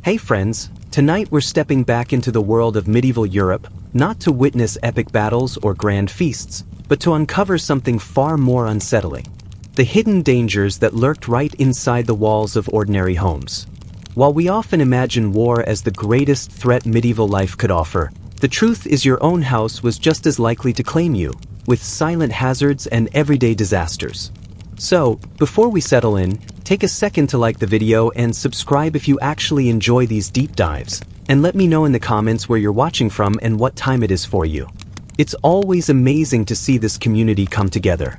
Hey friends, tonight we're stepping back into the world of medieval Europe, not to witness epic battles or grand feasts, but to uncover something far more unsettling. The hidden dangers that lurked right inside the walls of ordinary homes. While we often imagine war as the greatest threat medieval life could offer, the truth is your own house was just as likely to claim you, with silent hazards and everyday disasters. So, before we settle in, take a second to like the video and subscribe if you actually enjoy these deep dives, and let me know in the comments where you're watching from and what time it is for you. It's always amazing to see this community come together.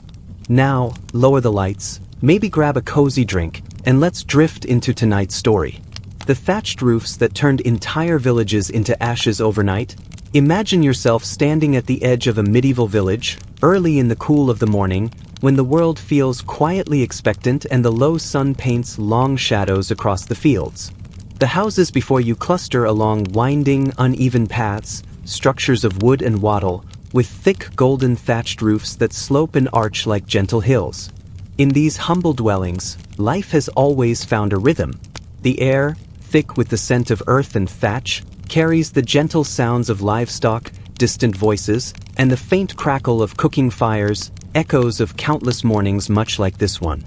Now, lower the lights, maybe grab a cozy drink, and let's drift into tonight's story. The thatched roofs that turned entire villages into ashes overnight. Imagine yourself standing at the edge of a medieval village, early in the cool of the morning, when the world feels quietly expectant and the low sun paints long shadows across the fields. The houses before you cluster along winding, uneven paths, structures of wood and wattle, with thick golden thatched roofs that slope and arch like gentle hills. In these humble dwellings, life has always found a rhythm. The air, thick with the scent of earth and thatch, carries the gentle sounds of livestock, distant voices, and the faint crackle of cooking fires, echoes of countless mornings much like this one.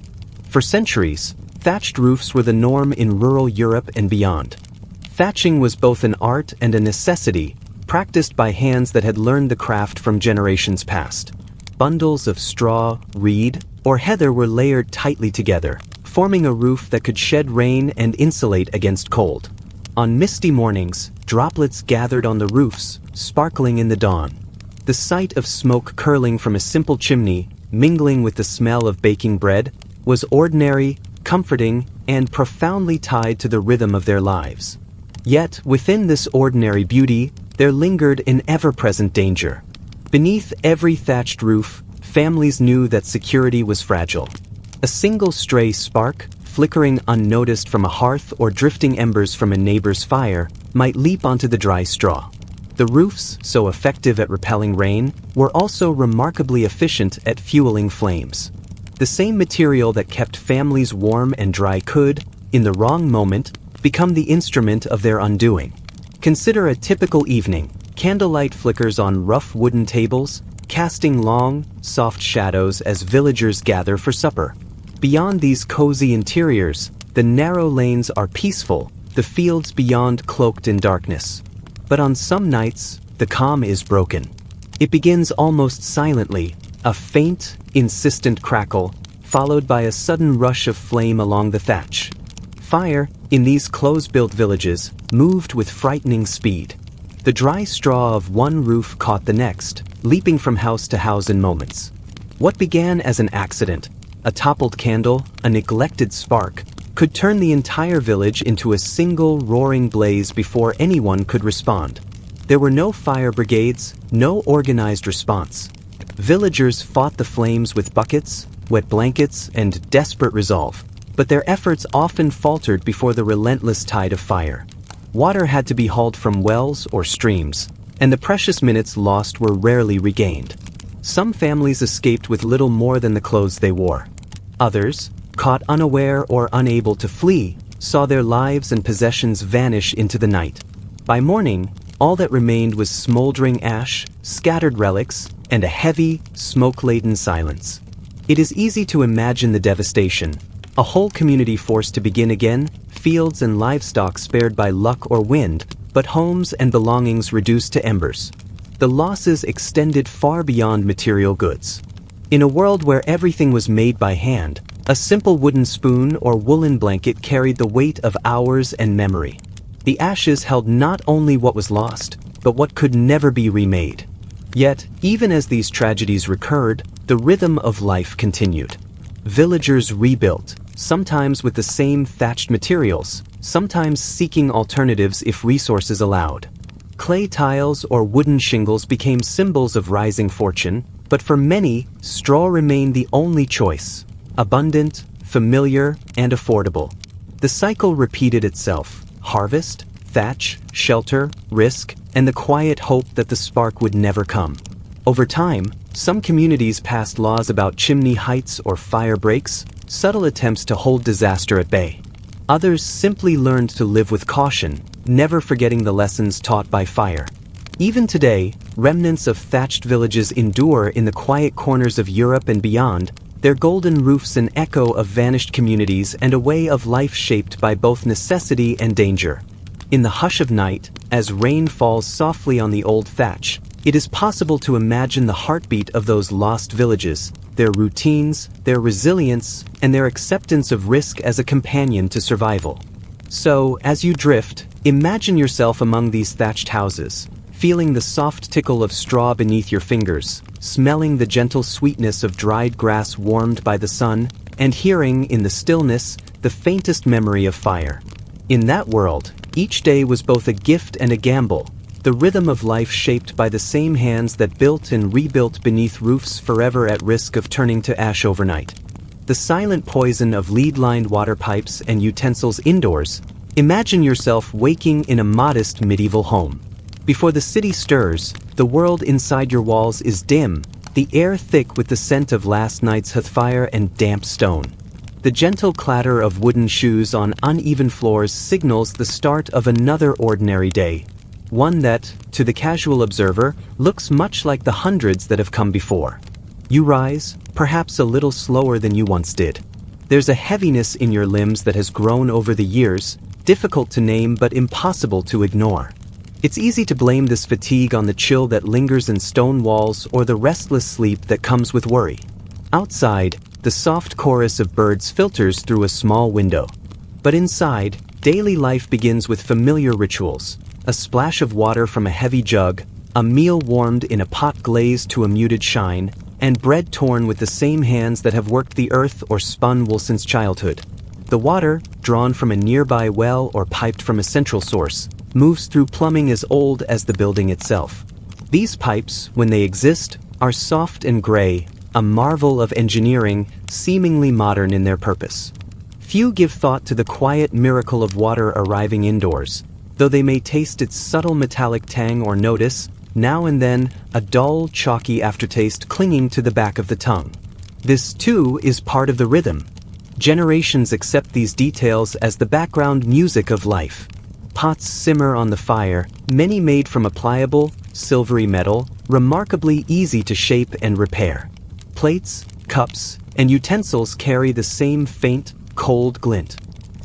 For centuries, thatched roofs were the norm in rural Europe and beyond. Thatching was both an art and a necessity, practiced by hands that had learned the craft from generations past. Bundles of straw, reed, or heather were layered tightly together, forming a roof that could shed rain and insulate against cold. On misty mornings, droplets gathered on the roofs, sparkling in the dawn. The sight of smoke curling from a simple chimney, mingling with the smell of baking bread, was ordinary, comforting, and profoundly tied to the rhythm of their lives. Yet, within this ordinary beauty, there lingered an ever-present danger. Beneath every thatched roof, families knew that security was fragile. A single stray spark, flickering unnoticed from a hearth or drifting embers from a neighbor's fire, might leap onto the dry straw. The roofs, so effective at repelling rain, were also remarkably efficient at fueling flames. The same material that kept families warm and dry could, in the wrong moment, become the instrument of their undoing. Consider a typical evening: candlelight flickers on rough wooden tables, casting long, soft shadows as villagers gather for supper. Beyond these cozy interiors, the narrow lanes are peaceful, the fields beyond cloaked in darkness. But on some nights, the calm is broken. It begins almost silently, a faint, insistent crackle, followed by a sudden rush of flame along the thatch. Fire, in these close-built villages, moved with frightening speed. The dry straw of one roof caught the next, leaping from house to house in moments. What began as an accident, a toppled candle, a neglected spark, could turn the entire village into a single roaring blaze before anyone could respond. There were no fire brigades, no organized response. Villagers fought the flames with buckets, wet blankets, and desperate resolve, but their efforts often faltered before the relentless tide of fire. Water had to be hauled from wells or streams, and the precious minutes lost were rarely regained. Some families escaped with little more than the clothes they wore. Others, caught unaware or unable to flee, saw their lives and possessions vanish into the night. By morning, all that remained was smoldering ash, scattered relics, and a heavy, smoke-laden silence. It is easy to imagine the devastation. A whole community forced to begin again, fields and livestock spared by luck or wind, but homes and belongings reduced to embers. The losses extended far beyond material goods. In a world where everything was made by hand, a simple wooden spoon or woolen blanket carried the weight of hours and memory. The ashes held not only what was lost, but what could never be remade. Yet, even as these tragedies recurred, the rhythm of life continued. Villagers rebuilt, sometimes with the same thatched materials, sometimes seeking alternatives if resources allowed. Clay tiles or wooden shingles became symbols of rising fortune, but for many, straw remained the only choice. Abundant, familiar, and affordable. The cycle repeated itself: harvest, thatch, shelter, risk, and the quiet hope that the spark would never come. Over time, some communities passed laws about chimney heights or fire breaks, subtle attempts to hold disaster at bay. Others simply learned to live with caution, never forgetting the lessons taught by fire. Even today, remnants of thatched villages endure in the quiet corners of Europe and beyond, their golden roofs an echo of vanished communities and a way of life shaped by both necessity and danger. In the hush of night, as rain falls softly on the old thatch, it is possible to imagine the heartbeat of those lost villages, their routines, their resilience, and their acceptance of risk as a companion to survival. So, as you drift, imagine yourself among these thatched houses, feeling the soft tickle of straw beneath your fingers, smelling the gentle sweetness of dried grass warmed by the sun, and hearing, in the stillness, the faintest memory of fire. In that world, each day was both a gift and a gamble, the rhythm of life shaped by the same hands that built and rebuilt beneath roofs forever at risk of turning to ash overnight. The silent poison of lead-lined water pipes and utensils indoors. Imagine yourself waking in a modest medieval home. Before the city stirs, the world inside your walls is dim, the air thick with the scent of last night's hearthfire and damp stone. The gentle clatter of wooden shoes on uneven floors signals the start of another ordinary day, one that, to the casual observer, looks much like the hundreds that have come before. You rise, perhaps a little slower than you once did. There's a heaviness in your limbs that has grown over the years, difficult to name but impossible to ignore. It's easy to blame this fatigue on the chill that lingers in stone walls or the restless sleep that comes with worry. Outside, the soft chorus of birds filters through a small window. But inside, daily life begins with familiar rituals. A splash of water from a heavy jug, a meal warmed in a pot glazed to a muted shine, and bread torn with the same hands that have worked the earth or spun wool since childhood. The water, drawn from a nearby well or piped from a central source, moves through plumbing as old as the building itself. These pipes, when they exist, are soft and gray, a marvel of engineering, seemingly modern in their purpose. Few give thought to the quiet miracle of water arriving indoors, though they may taste its subtle metallic tang or notice, now and then, a dull, chalky aftertaste clinging to the back of the tongue. This, too, is part of the rhythm. Generations accept these details as the background music of life. Pots simmer on the fire, many made from a pliable, silvery metal, remarkably easy to shape and repair. Plates, cups, and utensils carry the same faint, cold glint.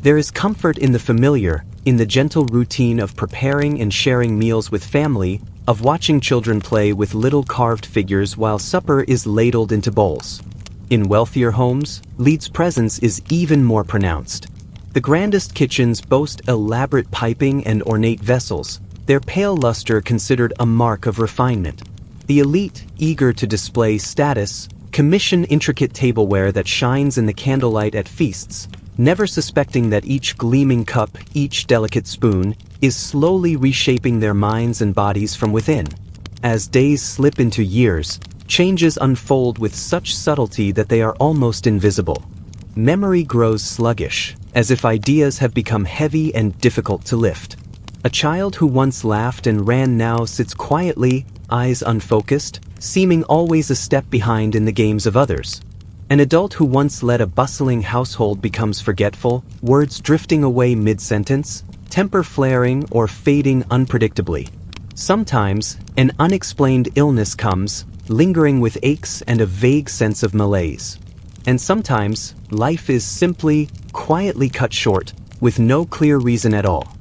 There is comfort in the familiar, in the gentle routine of preparing and sharing meals with family, of watching children play with little carved figures while supper is ladled into bowls. In wealthier homes, Leed's presence is even more pronounced. The grandest kitchens boast elaborate piping and ornate vessels, their pale luster considered a mark of refinement. The elite, eager to display status, commission intricate tableware that shines in the candlelight at feasts, never suspecting that each gleaming cup, each delicate spoon, is slowly reshaping their minds and bodies from within. As days slip into years, changes unfold with such subtlety that they are almost invisible. Memory grows sluggish, as if ideas have become heavy and difficult to lift. A child who once laughed and ran now sits quietly, eyes unfocused, seeming always a step behind in the games of others. An adult who once led a bustling household becomes forgetful, words drifting away mid-sentence, temper flaring or fading unpredictably. Sometimes, an unexplained illness comes, lingering with aches and a vague sense of malaise. And sometimes, life is simply, quietly cut short, with no clear reason at all.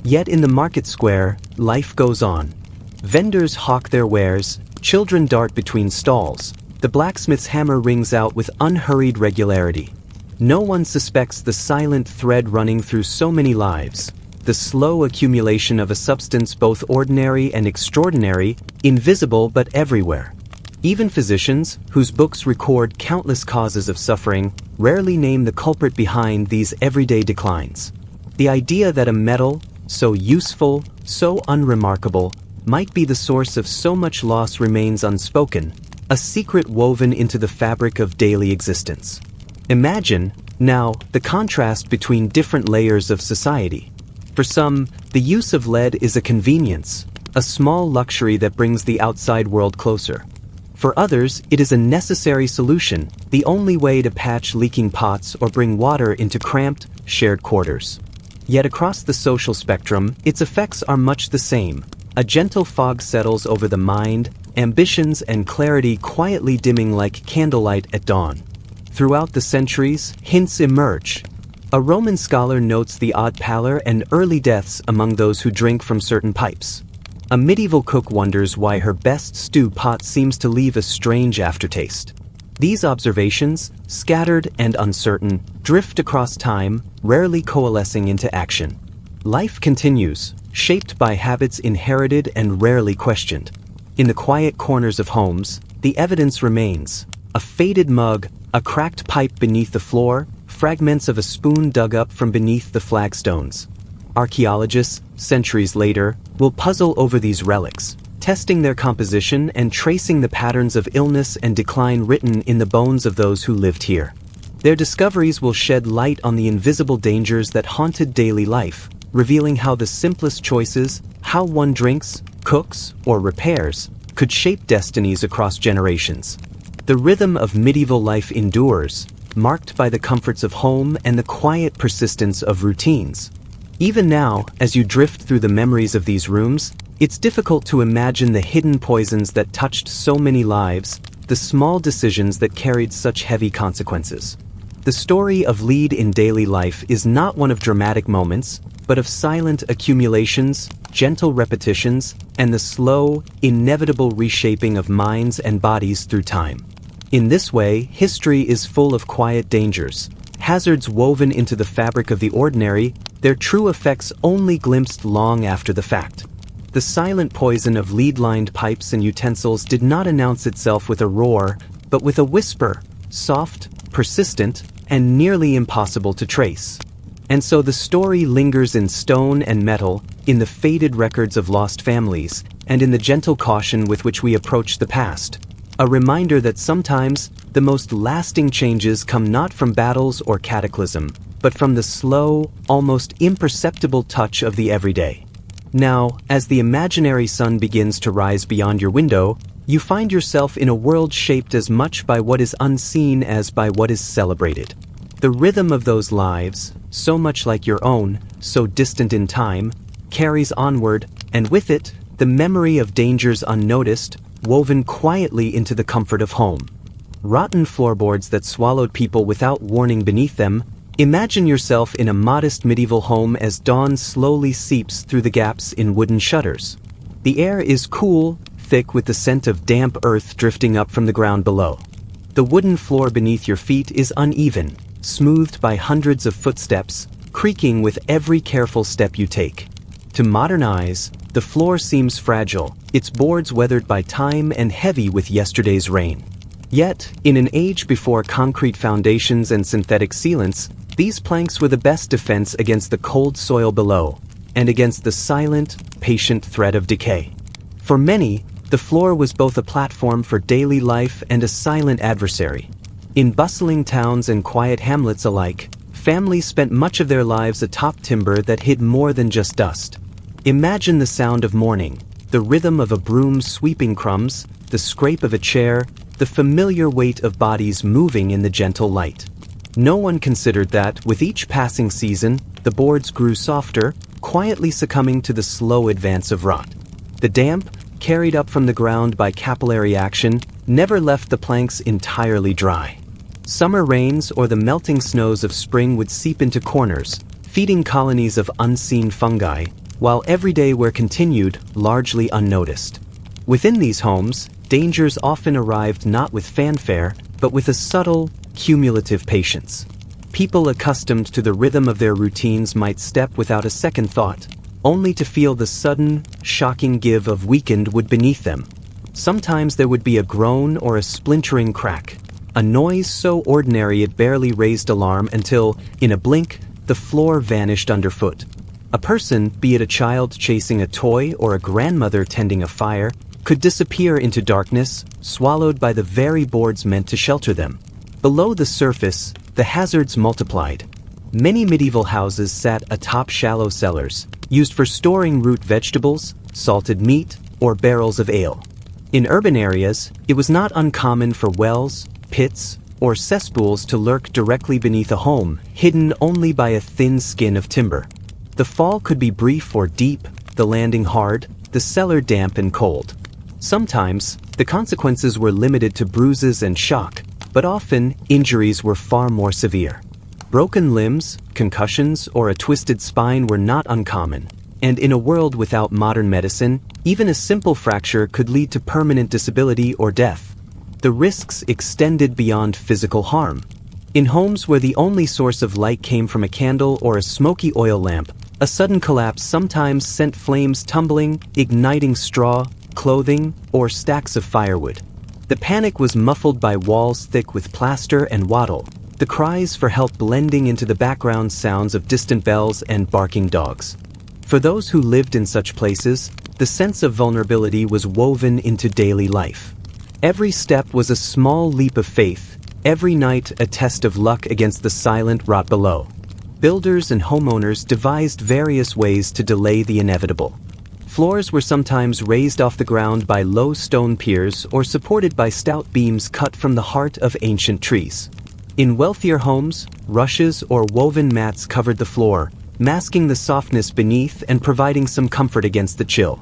Yet in the market square, life goes on. Vendors hawk their wares, children dart between stalls, the blacksmith's hammer rings out with unhurried regularity. No one suspects the silent thread running through so many lives, the slow accumulation of a substance both ordinary and extraordinary, invisible but everywhere. Even physicians, whose books record countless causes of suffering, rarely name the culprit behind these everyday declines. The idea that a metal, so useful, so unremarkable, might be the source of so much loss remains unspoken, a secret woven into the fabric of daily existence. Imagine, now, the contrast between different layers of society. For some, the use of lead is a convenience, a small luxury that brings the outside world closer. For others, it is a necessary solution, the only way to patch leaking pots or bring water into cramped, shared quarters. Yet across the social spectrum, its effects are much the same. A gentle fog settles over the mind, ambitions and clarity quietly dimming like candlelight at dawn. Throughout the centuries, hints emerge. A Roman scholar notes the odd pallor and early deaths among those who drink from certain pipes. A medieval cook wonders why her best stew pot seems to leave a strange aftertaste. These observations, scattered and uncertain, drift across time, rarely coalescing into action. Life continues, shaped by habits inherited and rarely questioned. In the quiet corners of homes, the evidence remains. A faded mug, a cracked pipe beneath the floor, fragments of a spoon dug up from beneath the flagstones. Archaeologists, centuries later, will puzzle over these relics, testing their composition and tracing the patterns of illness and decline written in the bones of those who lived here. Their discoveries will shed light on the invisible dangers that haunted daily life, revealing how the simplest choices, how one drinks, cooks, or repairs, could shape destinies across generations. The rhythm of medieval life endures, marked by the comforts of home and the quiet persistence of routines. Even now, as you drift through the memories of these rooms, it's difficult to imagine the hidden poisons that touched so many lives, the small decisions that carried such heavy consequences. The story of Lead in daily life is not one of dramatic moments, but of silent accumulations, gentle repetitions, and the slow, inevitable reshaping of minds and bodies through time. In this way, history is full of quiet dangers, hazards woven into the fabric of the ordinary, their true effects only glimpsed long after the fact. The silent poison of lead-lined pipes and utensils did not announce itself with a roar, but with a whisper, soft, persistent, and nearly impossible to trace. And so the story lingers in stone and metal, in the faded records of lost families, and in the gentle caution with which we approach the past. A reminder that sometimes, the most lasting changes come not from battles or cataclysm, but from the slow, almost imperceptible touch of the everyday. Now, as the imaginary sun begins to rise beyond your window, you find yourself in a world shaped as much by what is unseen as by what is celebrated. The rhythm of those lives, so much like your own, so distant in time, carries onward, and with it, the memory of dangers unnoticed, woven quietly into the comfort of home. Rotten floorboards that swallowed people without warning beneath them. Imagine yourself in a modest medieval home as dawn slowly seeps through the gaps in wooden shutters. The air is cool, thick with the scent of damp earth drifting up from the ground below. The wooden floor beneath your feet is uneven, smoothed by hundreds of footsteps, creaking with every careful step you take. To modern eyes, the floor seems fragile, its boards weathered by time and heavy with yesterday's rain. Yet, in an age before concrete foundations and synthetic sealants, these planks were the best defense against the cold soil below, and against the silent, patient threat of decay. For many, the floor was both a platform for daily life and a silent adversary. In bustling towns and quiet hamlets alike, families spent much of their lives atop timber that hid more than just dust. Imagine the sound of morning, the rhythm of a broom sweeping crumbs, the scrape of a chair, the familiar weight of bodies moving in the gentle light. No one considered that, with each passing season, the boards grew softer, quietly succumbing to the slow advance of rot. The damp, carried up from the ground by capillary action, never left the planks entirely dry. Summer rains or the melting snows of spring would seep into corners, feeding colonies of unseen fungi, while everyday wear continued, largely unnoticed. Within these homes, dangers often arrived not with fanfare, but with a subtle, cumulative patience. People accustomed to the rhythm of their routines might step without a second thought, only to feel the sudden, shocking give of weakened wood beneath them. Sometimes there would be a groan or a splintering crack, a noise so ordinary it barely raised alarm until, in a blink, the floor vanished underfoot. A person, be it a child chasing a toy or a grandmother tending a fire, could disappear into darkness, swallowed by the very boards meant to shelter them. Below the surface, the hazards multiplied. Many medieval houses sat atop shallow cellars, used for storing root vegetables, salted meat, or barrels of ale. In urban areas, it was not uncommon for wells, pits, or cesspools to lurk directly beneath a home, hidden only by a thin skin of timber. The fall could be brief or deep, the landing hard, the cellar damp and cold. Sometimes, the consequences were limited to bruises and shock, but often, injuries were far more severe. Broken limbs, concussions, or a twisted spine were not uncommon, and in a world without modern medicine, even a simple fracture could lead to permanent disability or death. The risks extended beyond physical harm. In homes where the only source of light came from a candle or a smoky oil lamp, a sudden collapse sometimes sent flames tumbling, igniting straw, clothing, or stacks of firewood. The panic was muffled by walls thick with plaster and wattle, the cries for help blending into the background sounds of distant bells and barking dogs. For those who lived in such places, the sense of vulnerability was woven into daily life. Every step was a small leap of faith, every night a test of luck against the silent rot below. Builders and homeowners devised various ways to delay the inevitable. Floors were sometimes raised off the ground by low stone piers or supported by stout beams cut from the heart of ancient trees. In wealthier homes, rushes or woven mats covered the floor, masking the softness beneath and providing some comfort against the chill.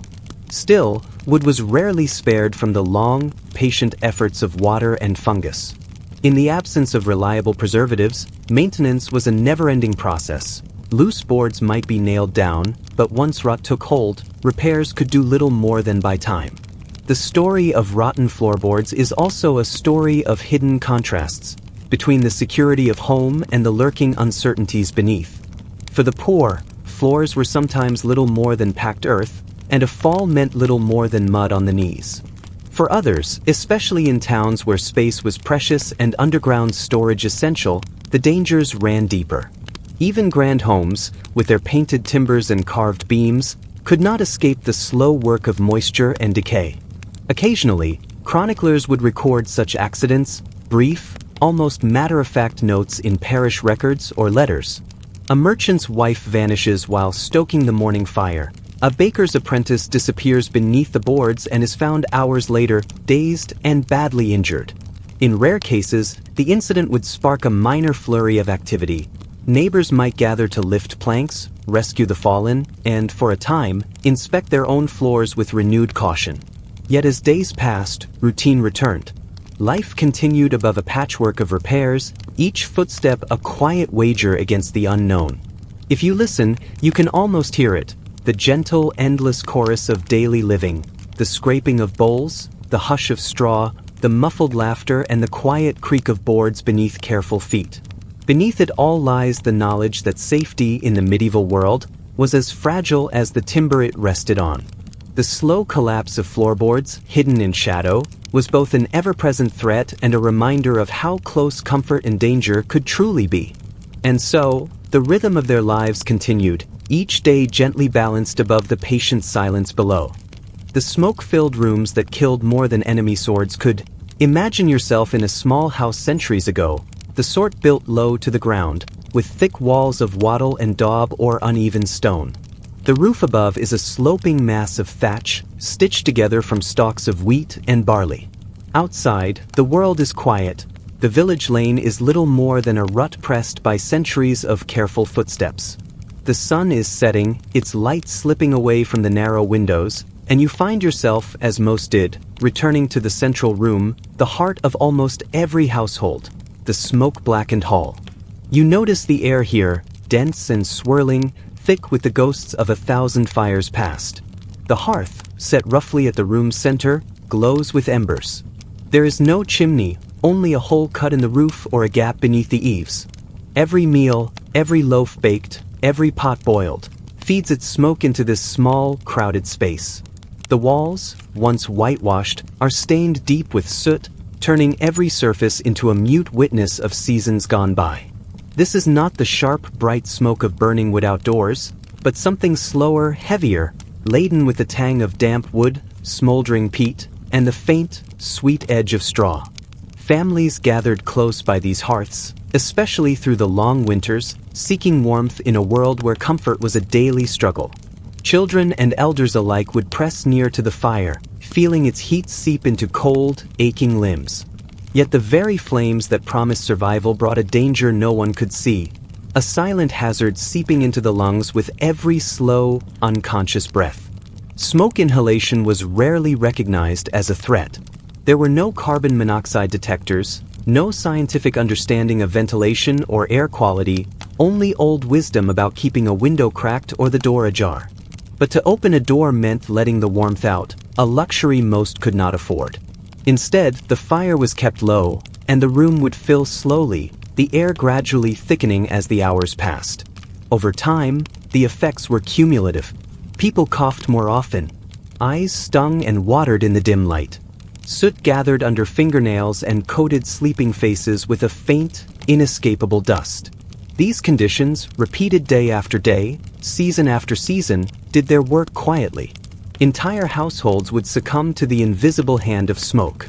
Still, wood was rarely spared from the long, patient efforts of water and fungus. In the absence of reliable preservatives, maintenance was a never-ending process. Loose boards might be nailed down, but once rot took hold, repairs could do little more than buy time. The story of rotten floorboards is also a story of hidden contrasts between the security of home and the lurking uncertainties beneath. For the poor, floors were sometimes little more than packed earth, and a fall meant little more than mud on the knees. For others, especially in towns where space was precious and underground storage essential, the dangers ran deeper. Even grand homes, with their painted timbers and carved beams, could not escape the slow work of moisture and decay. Occasionally, chroniclers would record such accidents, brief, almost matter-of-fact notes in parish records or letters. A merchant's wife vanishes while stoking the morning fire. A baker's apprentice disappears beneath the boards and is found hours later, dazed and badly injured. In rare cases, the incident would spark a minor flurry of activity. Neighbors might gather to lift planks, rescue the fallen, and, for a time, inspect their own floors with renewed caution. Yet as days passed, routine returned. Life continued above a patchwork of repairs, each footstep a quiet wager against the unknown. If you listen, you can almost hear it. The gentle, endless chorus of daily living, the scraping of bowls, the hush of straw, the muffled laughter, and the quiet creak of boards beneath careful feet. Beneath it all lies the knowledge that safety in the medieval world was as fragile as the timber it rested on. The slow collapse of floorboards, hidden in shadow, was both an ever-present threat and a reminder of how close comfort and danger could truly be. And so, the rhythm of their lives continued, each day gently balanced above the patient silence below. The smoke-filled rooms that killed more than enemy swords could. Imagine yourself in a small house centuries ago, the sort built low to the ground, with thick walls of wattle and daub or uneven stone. The roof above is a sloping mass of thatch, stitched together from stalks of wheat and barley. Outside, the world is quiet. The village lane is little more than a rut pressed by centuries of careful footsteps. The sun is setting, its light slipping away from the narrow windows, and you find yourself, as most did, returning to the central room, the heart of almost every household, the smoke-blackened hall. You notice the air here, dense and swirling, thick with the ghosts of 1,000 fires past. The hearth, set roughly at the room's center, glows with embers. There is no chimney, only a hole cut in the roof or a gap beneath the eaves. Every meal, every loaf baked, every pot boiled, feeds its smoke into this small, crowded space. The walls, once whitewashed, are stained deep with soot, turning every surface into a mute witness of seasons gone by. This is not the sharp, bright smoke of burning wood outdoors, but something slower, heavier, laden with the tang of damp wood, smoldering peat, and the faint, sweet edge of straw. Families gathered close by these hearths, especially through the long winters, seeking warmth in a world where comfort was a daily struggle. Children and elders alike would press near to the fire, feeling its heat seep into cold, aching limbs. Yet the very flames that promised survival brought a danger no one could see, a silent hazard seeping into the lungs with every slow, unconscious breath. Smoke inhalation was rarely recognized as a threat. There were no carbon monoxide detectors, no scientific understanding of ventilation or air quality, only old wisdom about keeping a window cracked or the door ajar. But to open a door meant letting the warmth out, a luxury most could not afford. Instead, the fire was kept low, and the room would fill slowly, the air gradually thickening as the hours passed. Over time, the effects were cumulative. People coughed more often. Eyes stung and watered in the dim light. Soot gathered under fingernails and coated sleeping faces with a faint, inescapable dust. These conditions, repeated day after day, season after season, did their work quietly. Entire households would succumb to the invisible hand of smoke.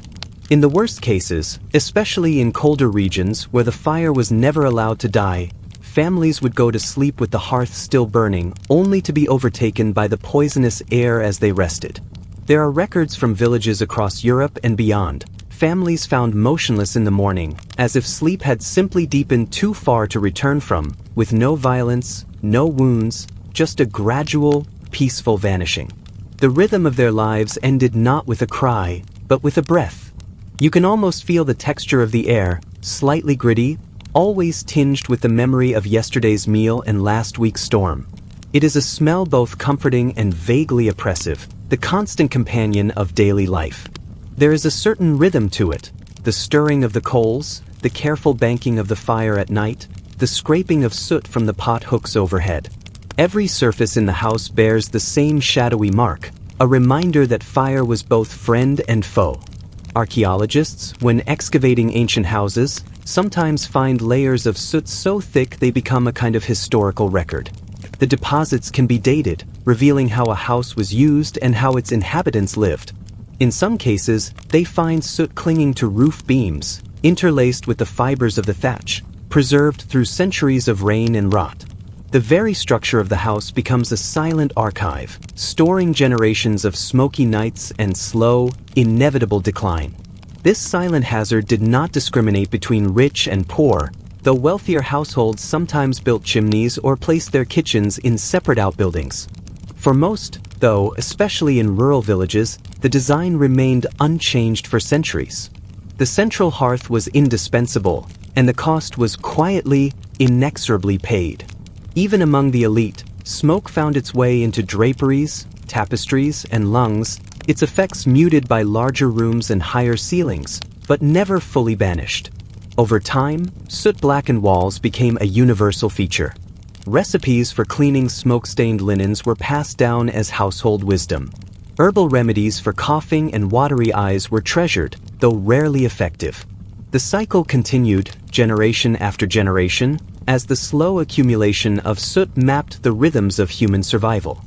In the worst cases, especially in colder regions where the fire was never allowed to die, families would go to sleep with the hearth still burning, only to be overtaken by the poisonous air as they rested. There are records from villages across Europe and beyond. Families found motionless in the morning, as if sleep had simply deepened too far to return from, with no violence, no wounds, just a gradual, peaceful vanishing. The rhythm of their lives ended not with a cry, but with a breath. You can almost feel the texture of the air, slightly gritty, always tinged with the memory of yesterday's meal and last week's storm. It is a smell both comforting and vaguely oppressive, the constant companion of daily life. There is a certain rhythm to it, the stirring of the coals, the careful banking of the fire at night, the scraping of soot from the pot hooks overhead. Every surface in the house bears the same shadowy mark, a reminder that fire was both friend and foe. Archaeologists, when excavating ancient houses, sometimes find layers of soot so thick they become a kind of historical record. The deposits can be dated, revealing how a house was used and how its inhabitants lived. In some cases, they find soot clinging to roof beams, interlaced with the fibers of the thatch, preserved through centuries of rain and rot. The very structure of the house becomes a silent archive, storing generations of smoky nights and slow, inevitable decline. This silent hazard did not discriminate between rich and poor, though wealthier households sometimes built chimneys or placed their kitchens in separate outbuildings. For most, though, especially in rural villages, the design remained unchanged for centuries. The central hearth was indispensable, and the cost was quietly, inexorably paid. Even among the elite, smoke found its way into draperies, tapestries, and lungs, its effects muted by larger rooms and higher ceilings, but never fully banished. Over time, soot-blackened walls became a universal feature. Recipes for cleaning smoke-stained linens were passed down as household wisdom. Herbal remedies for coughing and watery eyes were treasured, though rarely effective. The cycle continued, generation after generation, as the slow accumulation of soot mapped the rhythms of human survival.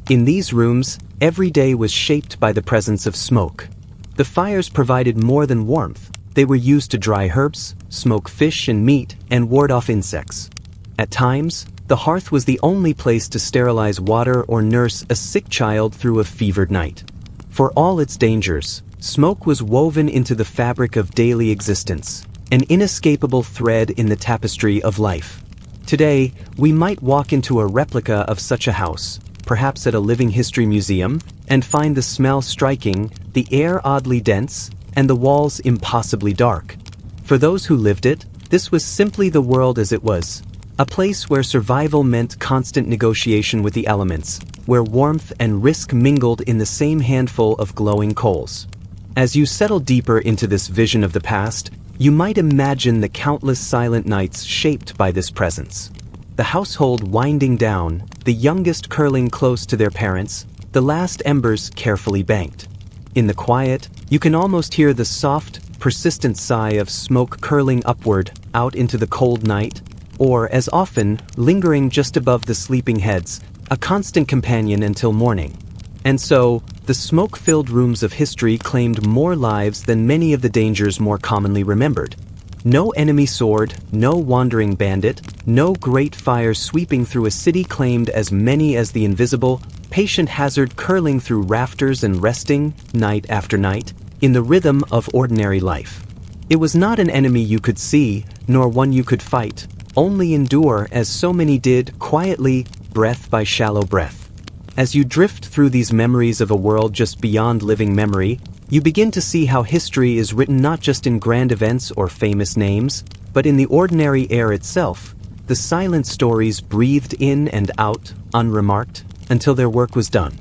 In these rooms, every day was shaped by the presence of smoke. The fires provided more than warmth. They were used to dry herbs, smoke fish and meat, and ward off insects. At times, the hearth was the only place to sterilize water or nurse a sick child through a fevered night. For all its dangers, smoke was woven into the fabric of daily existence, an inescapable thread in the tapestry of life. Today, we might walk into a replica of such a house, perhaps at a living history museum, and find the smell striking, the air oddly dense, and the walls impossibly dark. For those who lived it, this was simply the world as it was, a place where survival meant constant negotiation with the elements, where warmth and risk mingled in the same handful of glowing coals. As you settle deeper into this vision of the past, you might imagine the countless silent nights shaped by this presence. The household winding down, the youngest curling close to their parents, the last embers carefully banked. In the quiet, you can almost hear the soft, persistent sigh of smoke curling upward out into the cold night, or, as often, lingering just above the sleeping heads, a constant companion until morning. And so, the smoke-filled rooms of history claimed more lives than many of the dangers more commonly remembered. No enemy sword, no wandering bandit, no great fire sweeping through a city claimed as many as the invisible, patient hazard curling through rafters and resting, night after night, in the rhythm of ordinary life. It was not an enemy you could see, nor one you could fight, only endure as so many did, quietly, breath by shallow breath. As you drift through these memories of a world just beyond living memory, you begin to see how history is written not just in grand events or famous names, but in the ordinary air itself, the silent stories breathed in and out, unremarked, until their work was done.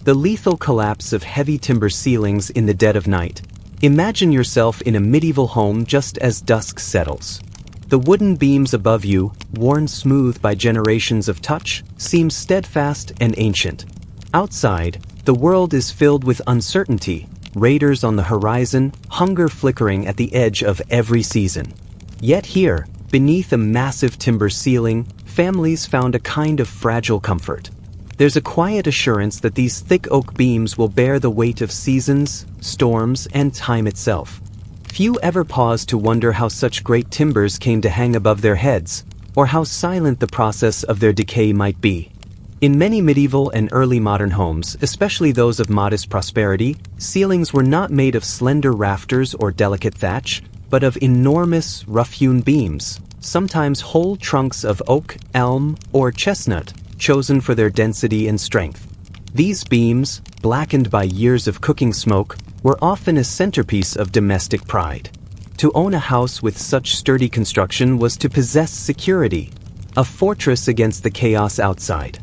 The lethal collapse of heavy timber ceilings in the dead of night. Imagine yourself in a medieval home just as dusk settles. The wooden beams above you, worn smooth by generations of touch, seem steadfast and ancient. Outside, the world is filled with uncertainty, raiders on the horizon, hunger flickering at the edge of every season. Yet here, beneath a massive timber ceiling, families found a kind of fragile comfort. There's a quiet assurance that these thick oak beams will bear the weight of seasons, storms, and time itself. Few ever pause to wonder how such great timbers came to hang above their heads, or how silent the process of their decay might be. In many medieval and early modern homes, especially those of modest prosperity, ceilings were not made of slender rafters or delicate thatch, but of enormous, rough-hewn beams, sometimes whole trunks of oak, elm, or chestnut, chosen for their density and strength. These beams, blackened by years of cooking smoke, were often a centerpiece of domestic pride. To own a house with such sturdy construction was to possess security, a fortress against the chaos outside.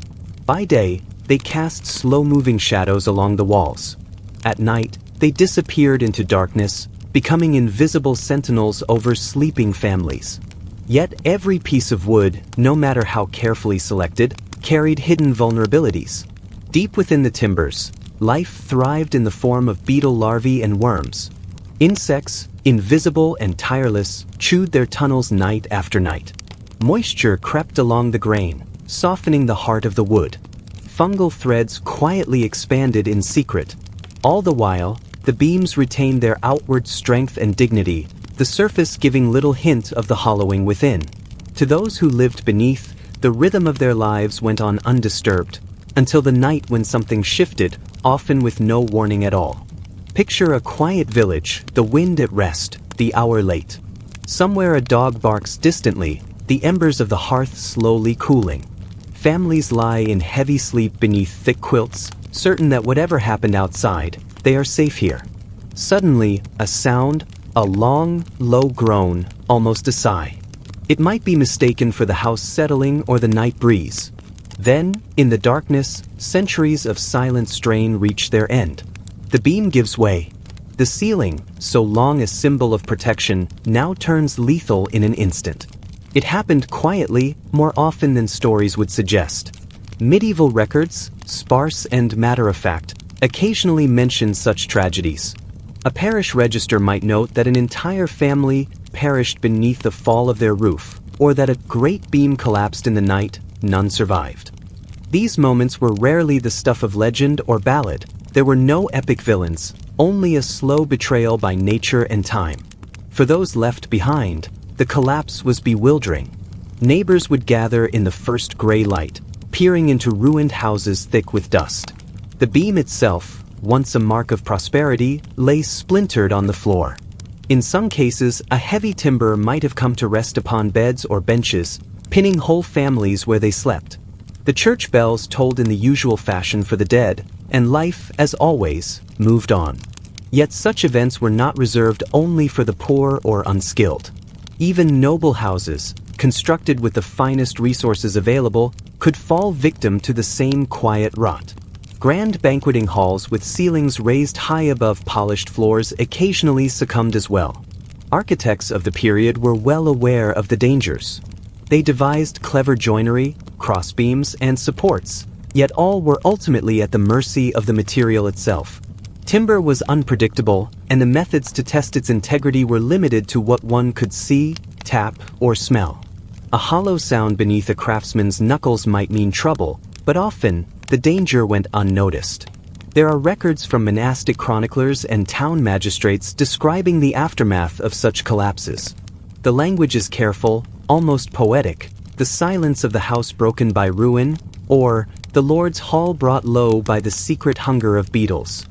By day, they cast slow-moving shadows along the walls. At night, they disappeared into darkness, becoming invisible sentinels over sleeping families. Yet every piece of wood, no matter how carefully selected, carried hidden vulnerabilities. Deep within the timbers, life thrived in the form of beetle larvae and worms. Insects, invisible and tireless, chewed their tunnels night after night. Moisture crept along the grain, softening the heart of the wood. Fungal threads quietly expanded in secret. All the while, the beams retained their outward strength and dignity, the surface giving little hint of the hollowing within. To those who lived beneath, the rhythm of their lives went on undisturbed, until the night when something shifted, often with no warning at all. Picture a quiet village, the wind at rest, the hour late. Somewhere a dog barks distantly, the embers of the hearth slowly cooling. Families lie in heavy sleep beneath thick quilts, certain that whatever happened outside, they are safe here. Suddenly, a sound, a long, low groan, almost a sigh. It might be mistaken for the house settling or the night breeze. Then, in the darkness, centuries of silent strain reach their end. The beam gives way. The ceiling, so long a symbol of protection, now turns lethal in an instant. It happened quietly, more often than stories would suggest. Medieval records, sparse and matter-of-fact, occasionally mention such tragedies. A parish register might note that an entire family perished beneath the fall of their roof, or that a great beam collapsed in the night, none survived. These moments were rarely the stuff of legend or ballad. There were no epic villains, only a slow betrayal by nature and time. For those left behind, the collapse was bewildering. Neighbors would gather in the first gray light, peering into ruined houses thick with dust. The beam itself, once a mark of prosperity, lay splintered on the floor. In some cases, a heavy timber might have come to rest upon beds or benches, pinning whole families where they slept. The church bells tolled in the usual fashion for the dead, and life, as always, moved on. Yet such events were not reserved only for the poor or unskilled. Even noble houses, constructed with the finest resources available, could fall victim to the same quiet rot. Grand banqueting halls with ceilings raised high above polished floors occasionally succumbed as well. Architects of the period were well aware of the dangers. They devised clever joinery, crossbeams, and supports, yet all were ultimately at the mercy of the material itself. Timber was unpredictable, and the methods to test its integrity were limited to what one could see, tap, or smell. A hollow sound beneath a craftsman's knuckles might mean trouble, but often, the danger went unnoticed. There are records from monastic chroniclers and town magistrates describing the aftermath of such collapses. The language is careful, almost poetic, the silence of the house broken by ruin, or the Lord's hall brought low by the secret hunger of beetles.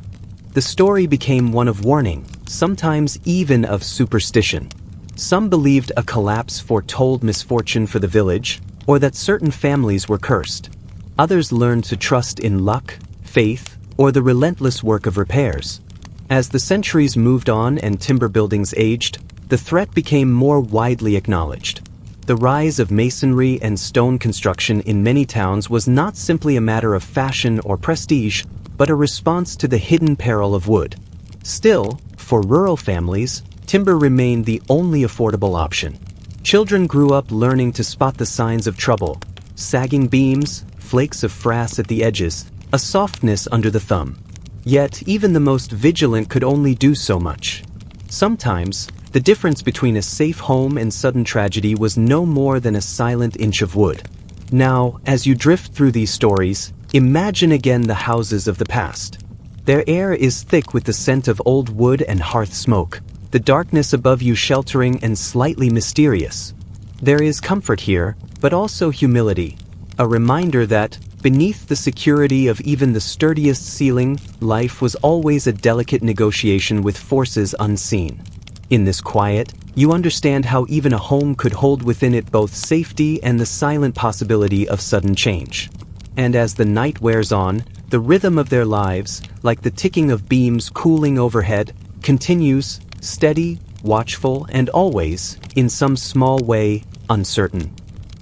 The story became one of warning, sometimes even of superstition. Some believed a collapse foretold misfortune for the village, or that certain families were cursed. Others learned to trust in luck, faith, or the relentless work of repairs. As the centuries moved on and timber buildings aged, the threat became more widely acknowledged. The rise of masonry and stone construction in many towns was not simply a matter of fashion or prestige, but a response to the hidden peril of wood. Still, for rural families, timber remained the only affordable option. Children grew up learning to spot the signs of trouble: sagging beams, flakes of frass at the edges, a softness under the thumb. Yet, even the most vigilant could only do so much. Sometimes, the difference between a safe home and sudden tragedy was no more than a silent inch of wood. Now, as you drift through these stories, imagine again the houses of the past. Their air is thick with the scent of old wood and hearth smoke, the darkness above you sheltering and slightly mysterious. There is comfort here, but also humility, a reminder that, beneath the security of even the sturdiest ceiling, life was always a delicate negotiation with forces unseen. In this quiet, you understand how even a home could hold within it both safety and the silent possibility of sudden change. And as the night wears on, the rhythm of their lives, like the ticking of beams cooling overhead, continues, steady, watchful, and always, in some small way, uncertain.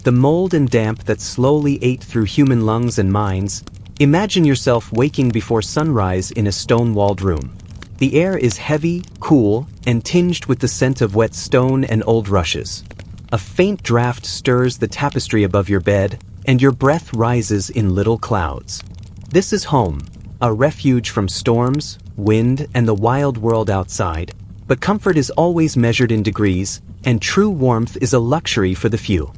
The mold and damp that slowly ate through human lungs and minds. Imagine yourself waking before sunrise in a stone-walled room. The air is heavy, cool, and tinged with the scent of wet stone and old rushes. A faint draft stirs the tapestry above your bed, and your breath rises in little clouds. This is home, a refuge from storms, wind, and the wild world outside. But comfort is always measured in degrees, and true warmth is a luxury for the few.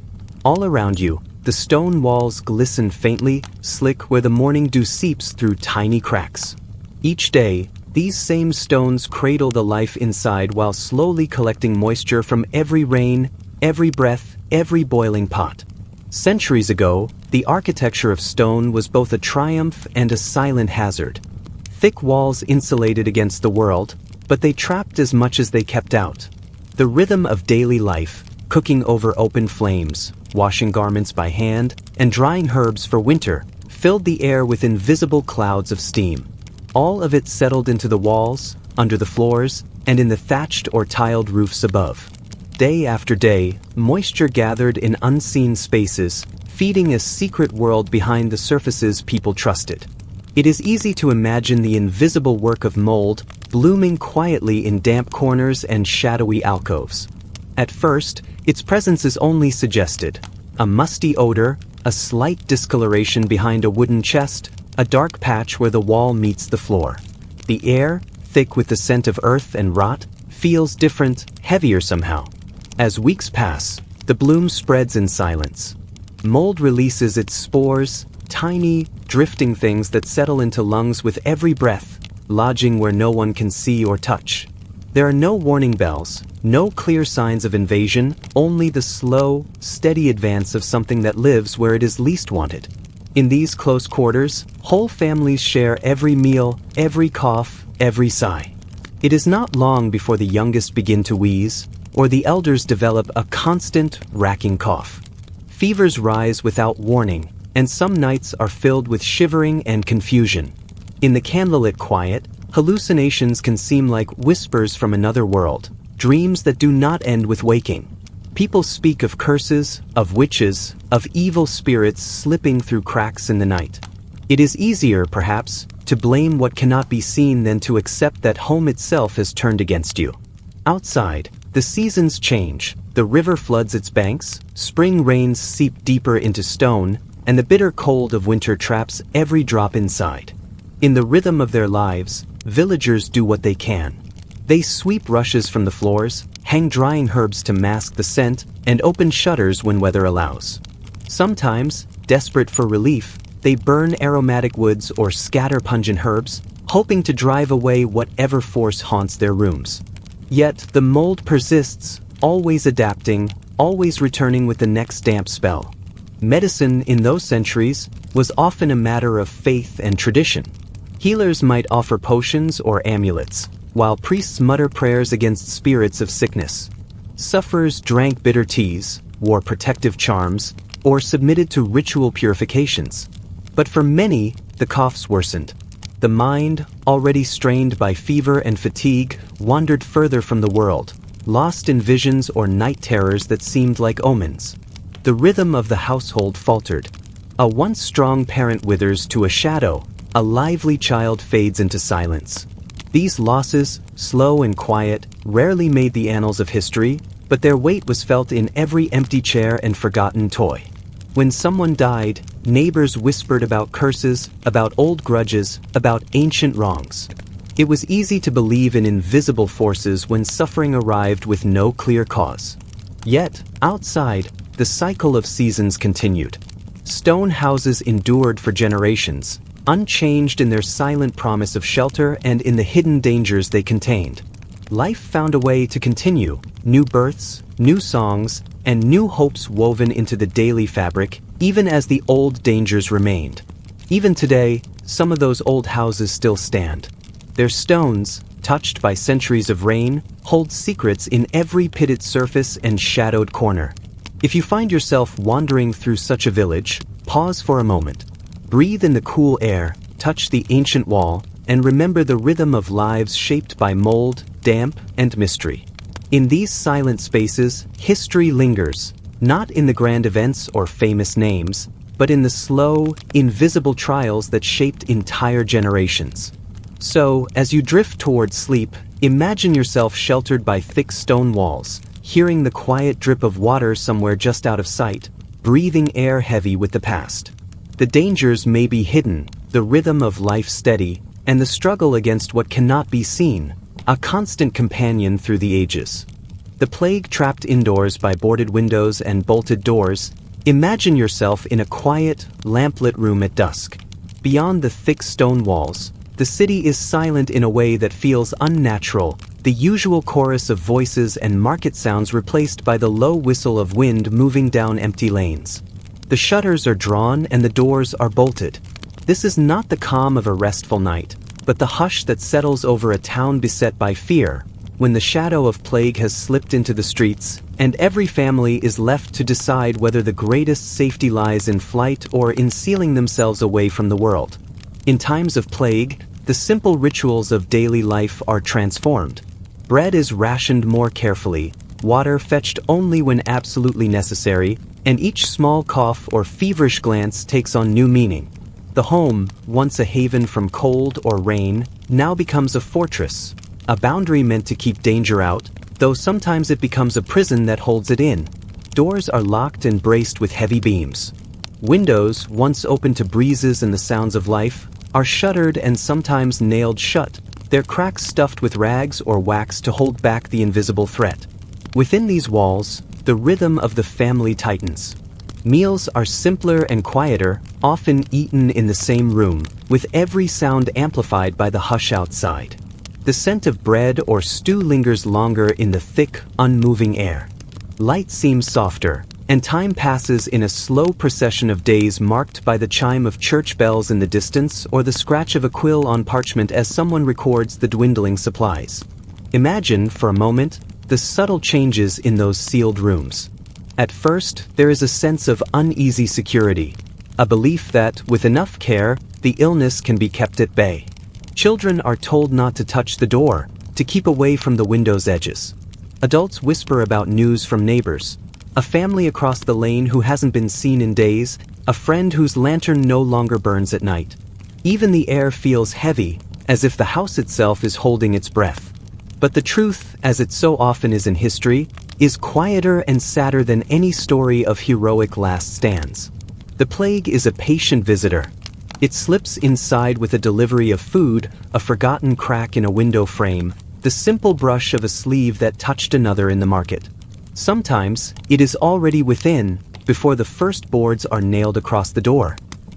All around you, the stone walls glisten faintly, slick where the morning dew seeps through tiny cracks. Each day, these same stones cradle the life inside while slowly collecting moisture from every rain, every breath, every boiling pot. Centuries ago, the architecture of stone was both a triumph and a silent hazard. Thick walls insulated against the world, but they trapped as much as they kept out. The rhythm of daily life, cooking over open flames, washing garments by hand, and drying herbs for winter, filled the air with invisible clouds of steam. All of it settled into the walls, under the floors, and in the thatched or tiled roofs above. Day after day, moisture gathered in unseen spaces, feeding a secret world behind the surfaces people trusted. It is easy to imagine the invisible work of mold blooming quietly in damp corners and shadowy alcoves. At first, its presence is only suggested. A musty odor, a slight discoloration behind a wooden chest, a dark patch where the wall meets the floor. The air, thick with the scent of earth and rot, feels different, heavier somehow. As weeks pass, the bloom spreads in silence. Mold releases its spores, tiny, drifting things that settle into lungs with every breath, lodging where no one can see or touch. There are no warning bells, no clear signs of invasion, only the slow, steady advance of something that lives where it is least wanted. In these close quarters, whole families share every meal, every cough, every sigh. It is not long before the youngest begin to wheeze, or the elders develop a constant, racking cough. Fevers rise without warning, and some nights are filled with shivering and confusion. In the candlelit quiet, hallucinations can seem like whispers from another world, dreams that do not end with waking. People speak of curses, of witches, of evil spirits slipping through cracks in the night. It is easier, perhaps, to blame what cannot be seen than to accept that home itself has turned against you. Outside, the seasons change, the river floods its banks, spring rains seep deeper into stone, and the bitter cold of winter traps every drop inside. In the rhythm of their lives, villagers do what they can. They sweep rushes from the floors, hang drying herbs to mask the scent, and open shutters when weather allows. Sometimes, desperate for relief, they burn aromatic woods or scatter pungent herbs, hoping to drive away whatever force haunts their rooms. Yet the mold persists, always adapting, always returning with the next damp spell. Medicine in those centuries was often a matter of faith and tradition. Healers might offer potions or amulets, while priests mutter prayers against spirits of sickness. Sufferers drank bitter teas, wore protective charms, or submitted to ritual purifications. But for many, the coughs worsened. The mind, already strained by fever and fatigue, wandered further from the world, lost in visions or night terrors that seemed like omens. The rhythm of the household faltered. A once strong parent withers to a shadow, a lively child fades into silence. These losses, slow and quiet, rarely made the annals of history, but their weight was felt in every empty chair and forgotten toy. When someone died, neighbors whispered about curses, about old grudges, about ancient wrongs. It was easy to believe in invisible forces when suffering arrived with no clear cause. Yet, outside, the cycle of seasons continued. Stone houses endured for generations, unchanged in their silent promise of shelter and in the hidden dangers they contained. Life found a way to continue, new births, new songs, and new hopes woven into the daily fabric, even as the old dangers remained. Even today, some of those old houses still stand. Their stones, touched by centuries of rain, hold secrets in every pitted surface and shadowed corner. If you find yourself wandering through such a village, pause for a moment. Breathe in the cool air, touch the ancient wall, and remember the rhythm of lives shaped by mold, damp, and mystery. In these silent spaces, history lingers, not in the grand events or famous names, but in the slow, invisible trials that shaped entire generations. So, as you drift towards sleep, imagine yourself sheltered by thick stone walls, hearing the quiet drip of water somewhere just out of sight, breathing air heavy with the past. The dangers may be hidden, the rhythm of life steady, and the struggle against what cannot be seen, a constant companion through the ages. The plague trapped indoors by boarded windows and bolted doors, imagine yourself in a quiet, lamplit room at dusk. Beyond the thick stone walls, the city is silent in a way that feels unnatural, the usual chorus of voices and market sounds replaced by the low whistle of wind moving down empty lanes. The shutters are drawn and the doors are bolted. This is not the calm of a restful night, but the hush that settles over a town beset by fear, when the shadow of plague has slipped into the streets, and every family is left to decide whether the greatest safety lies in flight or in sealing themselves away from the world. In times of plague, the simple rituals of daily life are transformed. Bread is rationed more carefully, water fetched only when absolutely necessary, and each small cough or feverish glance takes on new meaning. The home, once a haven from cold or rain, now becomes a fortress, a boundary meant to keep danger out, though sometimes it becomes a prison that holds it in. Doors are locked and braced with heavy beams. Windows, once open to breezes and the sounds of life, are shuttered and sometimes nailed shut, their cracks stuffed with rags or wax to hold back the invisible threat. Within these walls, the rhythm of the family tightens. Meals are simpler and quieter, often eaten in the same room, with every sound amplified by the hush outside. The scent of bread or stew lingers longer in the thick, unmoving air. Light seems softer, and time passes in a slow procession of days marked by the chime of church bells in the distance or the scratch of a quill on parchment as someone records the dwindling supplies. Imagine, for a moment, the subtle changes in those sealed rooms. At first, there is a sense of uneasy security, a belief that, with enough care, the illness can be kept at bay. Children are told not to touch the door, to keep away from the window's edges. Adults whisper about news from neighbors, a family across the lane who hasn't been seen in days, a friend whose lantern no longer burns at night. Even the air feels heavy, as if the house itself is holding its breath. But the truth, as it so often is in history, is quieter and sadder than any story of heroic last stands. The plague is a patient visitor. It slips inside with a delivery of food, a forgotten crack in a window frame, the simple brush of a sleeve that touched another in the market. Sometimes, it is already within, before the first boards are nailed across the door.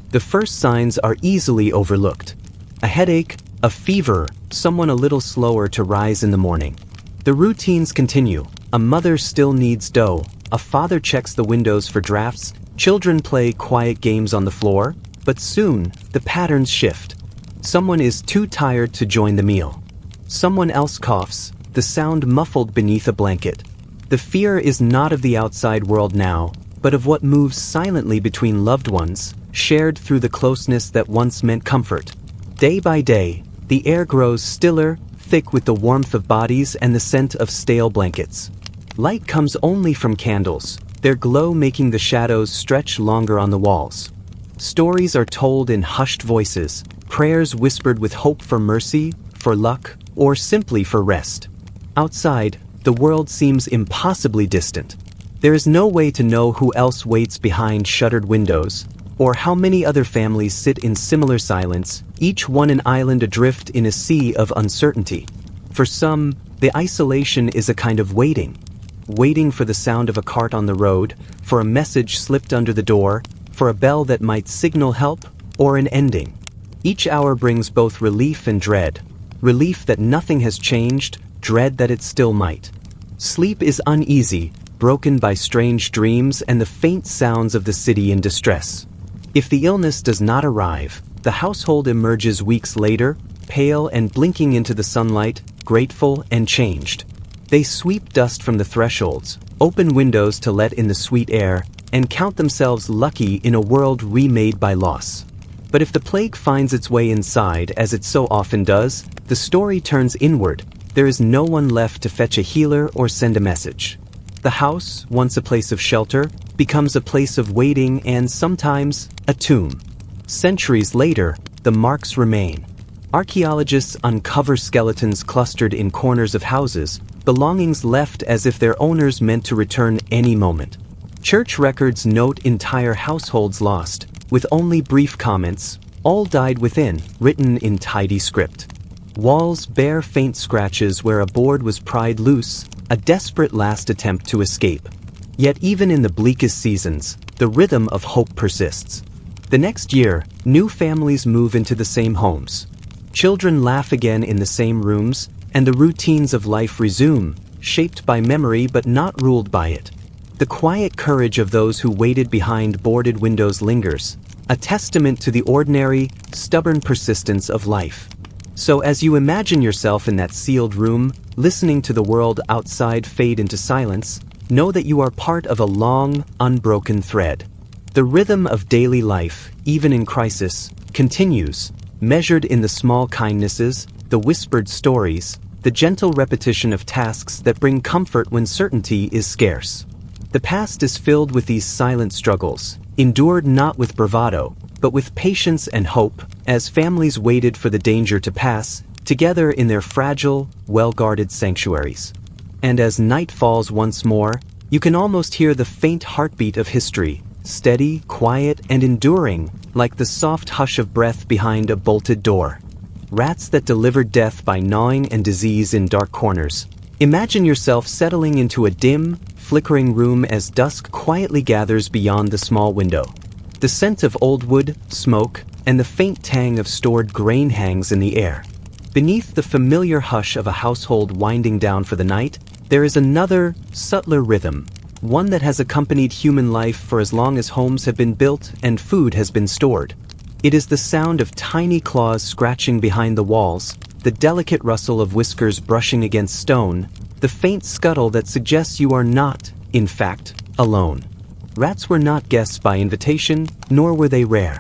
The first signs are easily overlooked. A headache, a fever, someone a little slower to rise in the morning. The routines continue. A mother still kneads dough, a father checks the windows for drafts, children play quiet games on the floor, but soon, the patterns shift. Someone is too tired to join the meal. Someone else coughs, the sound muffled beneath a blanket. The fear is not of the outside world now, but of what moves silently between loved ones, shared through the closeness that once meant comfort. Day by day, the air grows stiller, thick with the warmth of bodies and the scent of stale blankets. Light comes only from candles, their glow making the shadows stretch longer on the walls. Stories are told in hushed voices, prayers whispered with hope for mercy, for luck, or simply for rest. Outside, the world seems impossibly distant. There is no way to know who else waits behind shuttered windows, or how many other families sit in similar silence, each one an island adrift in a sea of uncertainty. For some, the isolation is a kind of waiting. Waiting for the sound of a cart on the road, for a message slipped under the door, for a bell that might signal help, or an ending. Each hour brings both relief and dread. Relief that nothing has changed, dread that it still might. Sleep is uneasy, broken by strange dreams and the faint sounds of the city in distress. If the illness does not arrive, the household emerges weeks later, pale and blinking into the sunlight, grateful and changed. They sweep dust from the thresholds, open windows to let in the sweet air, and count themselves lucky in a world remade by loss. But if the plague finds its way inside, as it so often does, the story turns inward. There is no one left to fetch a healer or send a message. The house, once a place of shelter, becomes a place of waiting and sometimes a tomb. Centuries later, the marks remain. Archaeologists uncover skeletons clustered in corners of houses, belongings left as if their owners meant to return any moment. Church records note entire households lost, with only brief comments, "All died within," written in tidy script. Walls bear faint scratches where a board was pried loose, a desperate last attempt to escape. Yet even in the bleakest seasons, the rhythm of hope persists. The next year, new families move into the same homes. Children laugh again in the same rooms, and the routines of life resume, shaped by memory but not ruled by it. The quiet courage of those who waited behind boarded windows lingers, a testament to the ordinary, stubborn persistence of life. So as you imagine yourself in that sealed room, listening to the world outside fade into silence, know that you are part of a long, unbroken thread. The rhythm of daily life, even in crisis, continues, measured in the small kindnesses, the whispered stories, the gentle repetition of tasks that bring comfort when certainty is scarce. The past is filled with these silent struggles, endured not with bravado, but with patience and hope, as families waited for the danger to pass, together in their fragile, well-guarded sanctuaries. And as night falls once more, you can almost hear the faint heartbeat of history, steady, quiet, and enduring, like the soft hush of breath behind a bolted door. Rats that delivered death by gnawing and disease in dark corners. Imagine yourself settling into a dim, flickering room as dusk quietly gathers beyond the small window. The scent of old wood, smoke, and the faint tang of stored grain hangs in the air. Beneath the familiar hush of a household winding down for the night, there is another, subtler rhythm, one that has accompanied human life for as long as homes have been built and food has been stored. It is the sound of tiny claws scratching behind the walls, the delicate rustle of whiskers brushing against stone, the faint scuttle that suggests you are not, in fact, alone. Rats were not guests by invitation, nor were they rare.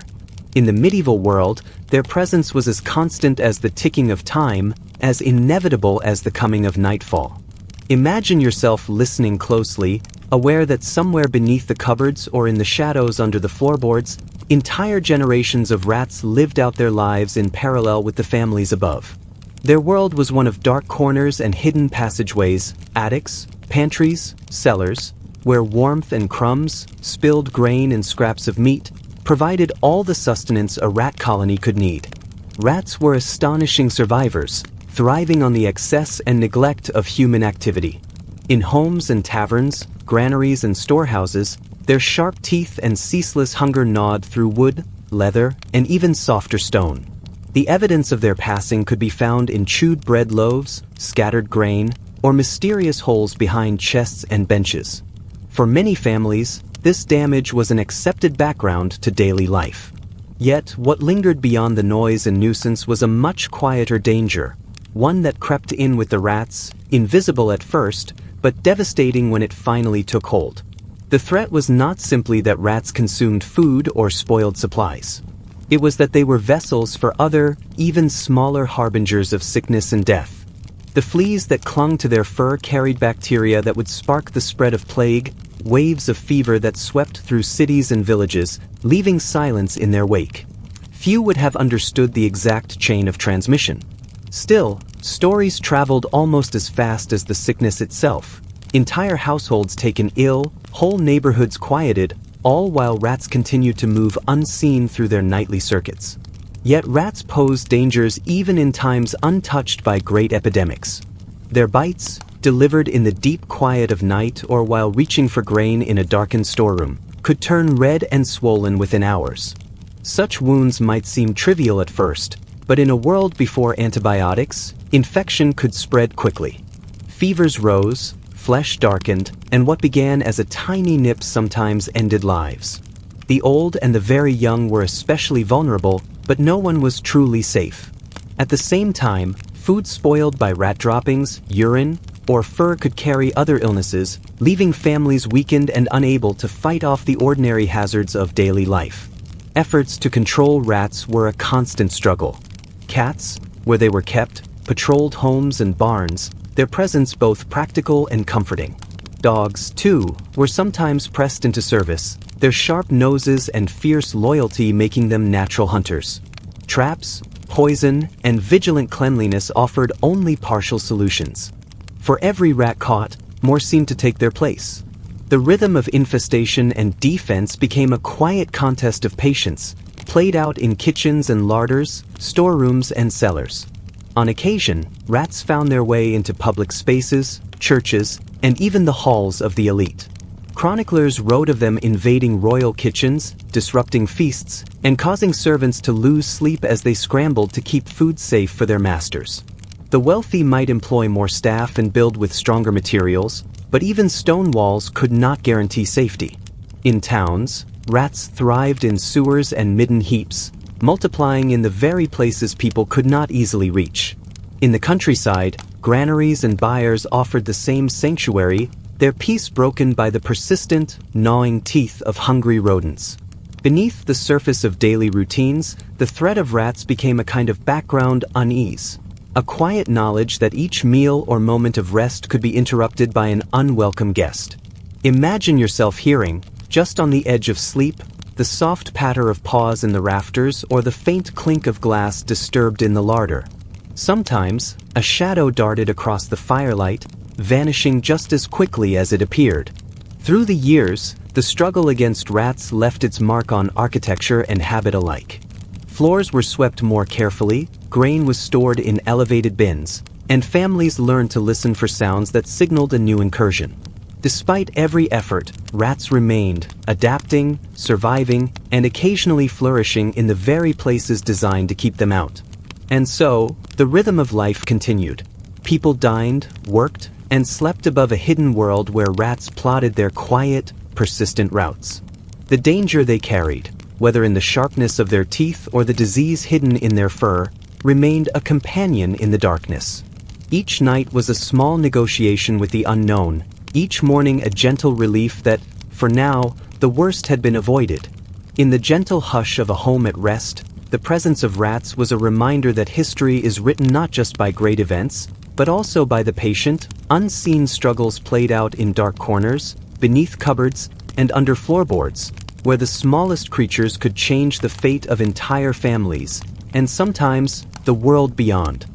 In the medieval world, their presence was as constant as the ticking of time, as inevitable as the coming of nightfall. Imagine yourself listening closely, aware that somewhere beneath the cupboards or in the shadows under the floorboards, entire generations of rats lived out their lives in parallel with the families above. Their world was one of dark corners and hidden passageways, attics, pantries, cellars, where warmth and crumbs, spilled grain and scraps of meat, provided all the sustenance a rat colony could need. Rats were astonishing survivors, thriving on the excess and neglect of human activity. In homes and taverns, granaries and storehouses, their sharp teeth and ceaseless hunger gnawed through wood, leather, and even softer stone. The evidence of their passing could be found in chewed bread loaves, scattered grain, or mysterious holes behind chests and benches. For many families, this damage was an accepted background to daily life. Yet, what lingered beyond the noise and nuisance was a much quieter danger. one that crept in with the rats, invisible at first, but devastating when it finally took hold. The threat was not simply that rats consumed food or spoiled supplies. It was that they were vessels for other, even smaller harbingers of sickness and death. The fleas that clung to their fur carried bacteria that would spark the spread of plague, waves of fever that swept through cities and villages, leaving silence in their wake. Few would have understood the exact chain of transmission. Still, stories traveled almost as fast as the sickness itself. Entire households taken ill, whole neighborhoods quieted, all while rats continued to move unseen through their nightly circuits. Yet rats posed dangers even in times untouched by great epidemics. Their bites, delivered in the deep quiet of night or while reaching for grain in a darkened storeroom, could turn red and swollen within hours. Such wounds might seem trivial at first, but in a world before antibiotics, infection could spread quickly. Fevers rose, flesh darkened, and what began as a tiny nip sometimes ended lives. The old and the very young were especially vulnerable, but no one was truly safe. At the same time, food spoiled by rat droppings, urine, or fur could carry other illnesses, leaving families weakened and unable to fight off the ordinary hazards of daily life. Efforts to control rats were a constant struggle. Cats, where they were kept, patrolled homes and barns, their presence both practical and comforting. Dogs, too, were sometimes pressed into service, their sharp noses and fierce loyalty making them natural hunters. Traps, poison, and vigilant cleanliness offered only partial solutions. For every rat caught, more seemed to take their place. The rhythm of infestation and defense became a quiet contest of patience, played out in kitchens and larders, storerooms and cellars. On occasion, rats found their way into public spaces, churches, and even the halls of the elite. Chroniclers wrote of them invading royal kitchens, disrupting feasts, and causing servants to lose sleep as they scrambled to keep food safe for their masters. The wealthy might employ more staff and build with stronger materials, but even stone walls could not guarantee safety. In towns, rats thrived in sewers and midden heaps, multiplying in the very places people could not easily reach. In the countryside, granaries and byres offered the same sanctuary, their peace broken by the persistent, gnawing teeth of hungry rodents. Beneath the surface of daily routines, the threat of rats became a kind of background unease, a quiet knowledge that each meal or moment of rest could be interrupted by an unwelcome guest. Imagine yourself hearing, just on the edge of sleep, the soft patter of paws in the rafters or the faint clink of glass disturbed in the larder. Sometimes, a shadow darted across the firelight, vanishing just as quickly as it appeared. Through the years, the struggle against rats left its mark on architecture and habit alike. Floors were swept more carefully, grain was stored in elevated bins, and families learned to listen for sounds that signaled a new incursion. Despite every effort, rats remained, adapting, surviving, and occasionally flourishing in the very places designed to keep them out. And so, the rhythm of life continued. People dined, worked, and slept above a hidden world where rats plotted their quiet, persistent routes. The danger they carried, whether in the sharpness of their teeth or the disease hidden in their fur, remained a companion in the darkness. Each night was a small negotiation with the unknown, each morning a gentle relief that, for now, the worst had been avoided. In the gentle hush of a home at rest, the presence of rats was a reminder that history is written not just by great events, but also by the patient, unseen struggles played out in dark corners, beneath cupboards, and under floorboards, where the smallest creatures could change the fate of entire families, and sometimes the world beyond.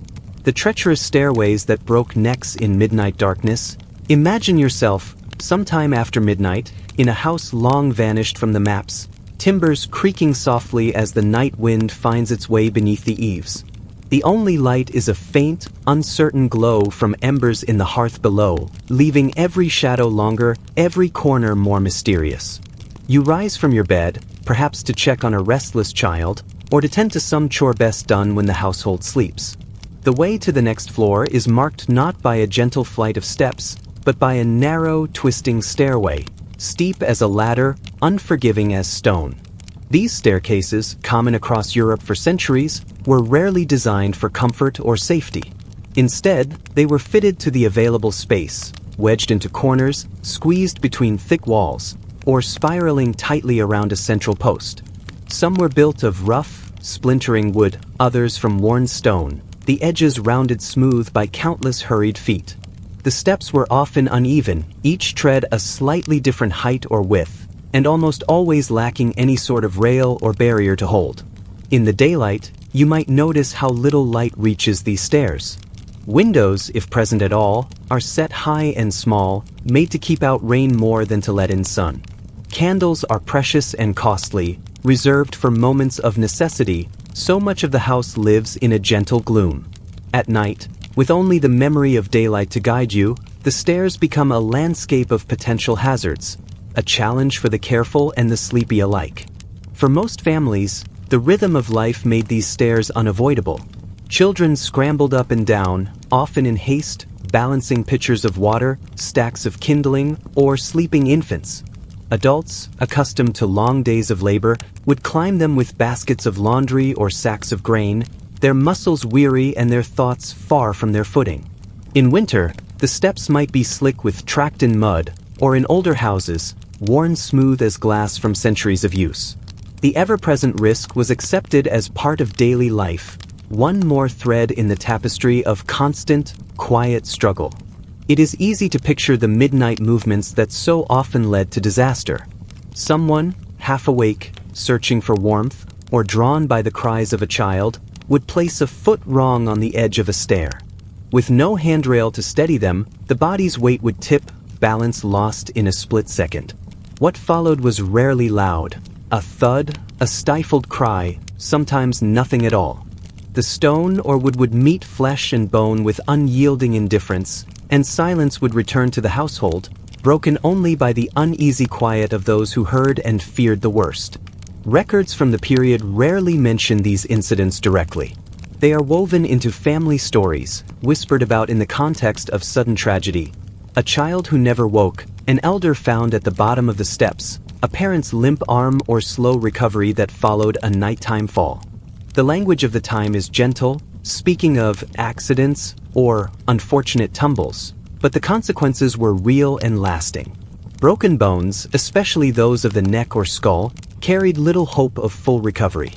The treacherous stairways that broke necks in midnight darkness. Imagine yourself, sometime after midnight, in a house long vanished from the maps, timbers creaking softly as the night wind finds its way beneath the eaves. The only light is a faint, uncertain glow from embers in the hearth below, leaving every shadow longer, every corner more mysterious. You rise from your bed, perhaps to check on a restless child, or to tend to some chore best done when the household sleeps. The way to the next floor is marked not by a gentle flight of steps, but by a narrow, twisting stairway, steep as a ladder, unforgiving as stone. These staircases, common across Europe for centuries, were rarely designed for comfort or safety. Instead, they were fitted to the available space, wedged into corners, squeezed between thick walls, or spiraling tightly around a central post. Some were built of rough, splintering wood, others from worn stone, the edges rounded smooth by countless hurried feet. The steps were often uneven, each tread a slightly different height or width, and almost always lacking any sort of rail or barrier to hold. In the daylight, you might notice how little light reaches these stairs. Windows, if present at all, are set high and small, made to keep out rain more than to let in sun. Candles are precious and costly, reserved for moments of necessity, so much of the house lives in a gentle gloom. At night, with only the memory of daylight to guide you, the stairs become a landscape of potential hazards, a challenge for the careful and the sleepy alike. For most families, the rhythm of life made these stairs unavoidable. Children scrambled up and down, often in haste, balancing pitchers of water, stacks of kindling, or sleeping infants. Adults, accustomed to long days of labor, would climb them with baskets of laundry or sacks of grain, their muscles weary and their thoughts far from their footing. In winter, the steps might be slick with tracked-in mud, or in older houses, worn smooth as glass from centuries of use. The ever-present risk was accepted as part of daily life, one more thread in the tapestry of constant, quiet struggle. It is easy to picture the midnight movements that so often led to disaster. Someone, half awake, searching for warmth, or drawn by the cries of a child, would place a foot wrong on the edge of a stair. With no handrail to steady them, the body's weight would tip, balance lost in a split second. What followed was rarely loud. A thud, a stifled cry, sometimes nothing at all. The stone or wood would meet flesh and bone with unyielding indifference, and silence would return to the household, broken only by the uneasy quiet of those who heard and feared the worst. Records from the period rarely mention these incidents directly. They are woven into family stories, whispered about in the context of sudden tragedy. A child who never woke, an elder found at the bottom of the steps, a parent's limp arm or slow recovery that followed a nighttime fall. The language of the time is gentle, speaking of accidents or unfortunate tumbles, but the consequences were real and lasting. Broken bones, especially those of the neck or skull, carried little hope of full recovery.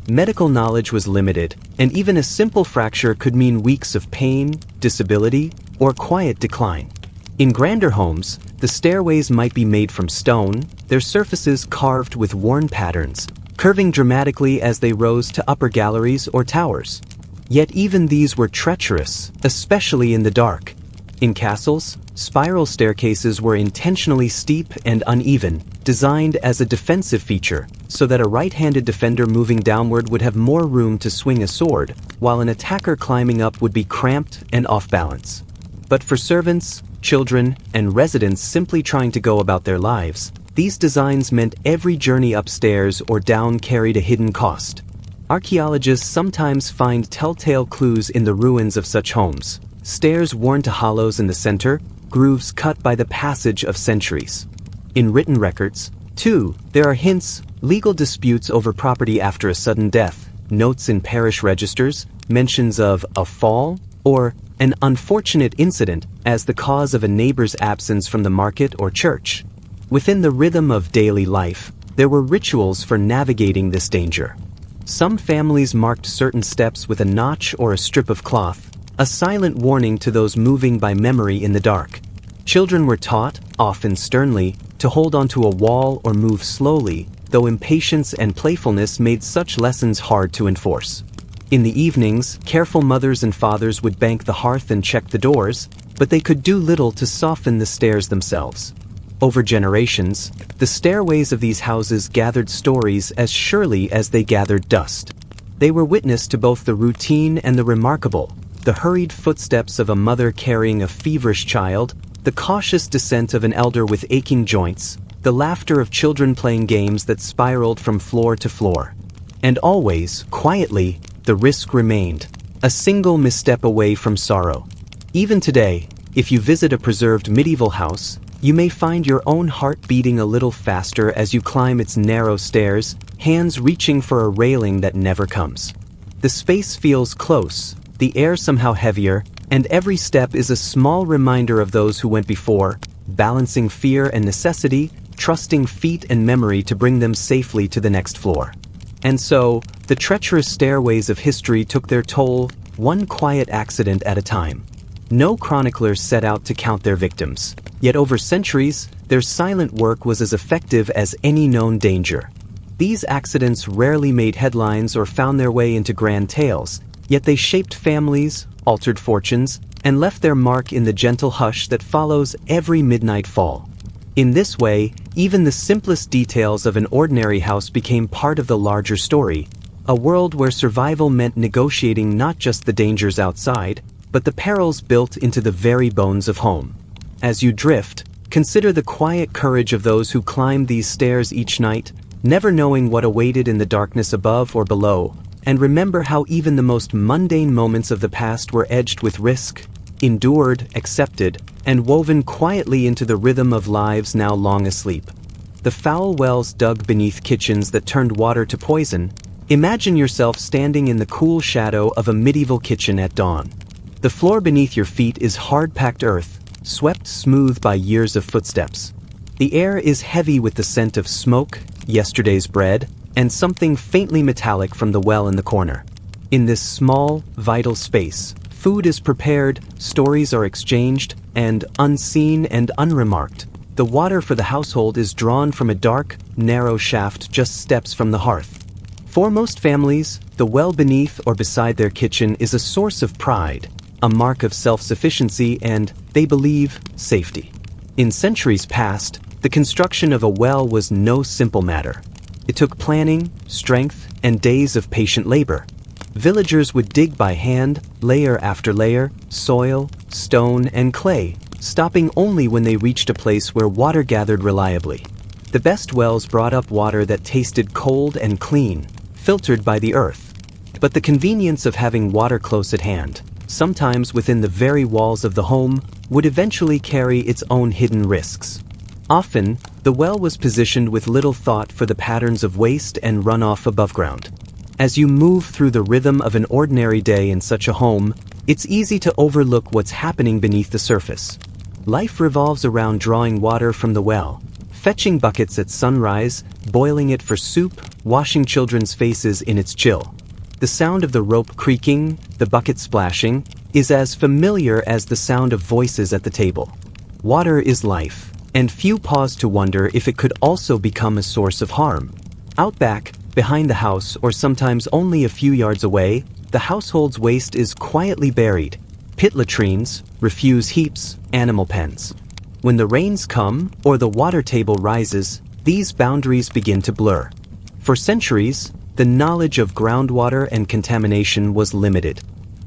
Medical knowledge was limited, and even a simple fracture could mean weeks of pain, disability, or quiet decline. In grander homes, the stairways might be made from stone, their surfaces carved with worn patterns, curving dramatically as they rose to upper galleries or towers. Yet even these were treacherous, especially in the dark. In castles, spiral staircases were intentionally steep and uneven, designed as a defensive feature, so that a right-handed defender moving downward would have more room to swing a sword, while an attacker climbing up would be cramped and off balance. But for servants, children, and residents simply trying to go about their lives, these designs meant every journey upstairs or down carried a hidden cost. Archaeologists sometimes find telltale clues in the ruins of such homes. Stairs worn to hollows in the center, grooves cut by the passage of centuries. In written records, too, there are hints, legal disputes over property after a sudden death, notes in parish registers, mentions of a fall, or an unfortunate incident as the cause of a neighbor's absence from the market or church. Within the rhythm of daily life, there were rituals for navigating this danger. Some families marked certain steps with a notch or a strip of cloth, a silent warning to those moving by memory in the dark. Children were taught, often sternly, to hold onto a wall or move slowly, though impatience and playfulness made such lessons hard to enforce. In the evenings, careful mothers and fathers would bank the hearth and check the doors, but they could do little to soften the stairs themselves. Over generations, the stairways of these houses gathered stories as surely as they gathered dust. They were witness to both the routine and the remarkable, the hurried footsteps of a mother carrying a feverish child, the cautious descent of an elder with aching joints, the laughter of children playing games that spiraled from floor to floor. And always, quietly, the risk remained, a single misstep away from sorrow. Even today, if you visit a preserved medieval house, you may find your own heart beating a little faster as you climb its narrow stairs, hands reaching for a railing that never comes. The space feels close, the air somehow heavier, And every step is a small reminder of those who went before, balancing fear and necessity, trusting feet and memory to bring them safely to the next floor. And so, the treacherous stairways of history took their toll, one quiet accident at a time. No chroniclers set out to count their victims, yet over centuries, their silent work was as effective as any known danger. These accidents rarely made headlines or found their way into grand tales, yet they shaped families, altered fortunes, and left their mark in the gentle hush that follows every midnight fall. In this way, even the simplest details of an ordinary house became part of the larger story, a world where survival meant negotiating not just the dangers outside, but the perils built into the very bones of home. As you drift, consider the quiet courage of those who climbed these stairs each night, never knowing what awaited in the darkness above or below, and remember how even the most mundane moments of the past were edged with risk, endured, accepted, and woven quietly into the rhythm of lives now long asleep. The foul wells dug beneath kitchens that turned water to poison. Imagine yourself standing in the cool shadow of a medieval kitchen at dawn. The floor beneath your feet is hard-packed earth, swept smooth by years of footsteps. The air is heavy with the scent of smoke, yesterday's bread, and something faintly metallic from the well in the corner. In this small, vital space, food is prepared, stories are exchanged, and, unseen and unremarked, the water for the household is drawn from a dark, narrow shaft just steps from the hearth. For most families, the well beneath or beside their kitchen is a source of pride, a mark of self-sufficiency and, they believe, safety. In centuries past, the construction of a well was no simple matter. It took planning, strength, and days of patient labor. Villagers would dig by hand, layer after layer, soil, stone, and clay, stopping only when they reached a place where water gathered reliably. The best wells brought up water that tasted cold and clean, filtered by the earth. But the convenience of having water close at hand, sometimes within the very walls of the home, would eventually carry its own hidden risks. Often, the well was positioned with little thought for the patterns of waste and runoff above ground. As you move through the rhythm of an ordinary day in such a home, it's easy to overlook what's happening beneath the surface. Life revolves around drawing water from the well, fetching buckets at sunrise, boiling it for soup, washing children's faces in its chill. The sound of the rope creaking, the bucket splashing, is as familiar as the sound of voices at the table. Water is life, and few pause to wonder if it could also become a source of harm. Out back, behind the house, or sometimes only a few yards away, the household's waste is quietly buried. Pit latrines, refuse heaps, animal pens. When the rains come, or the water table rises, these boundaries begin to blur. For centuries, the knowledge of groundwater and contamination was limited.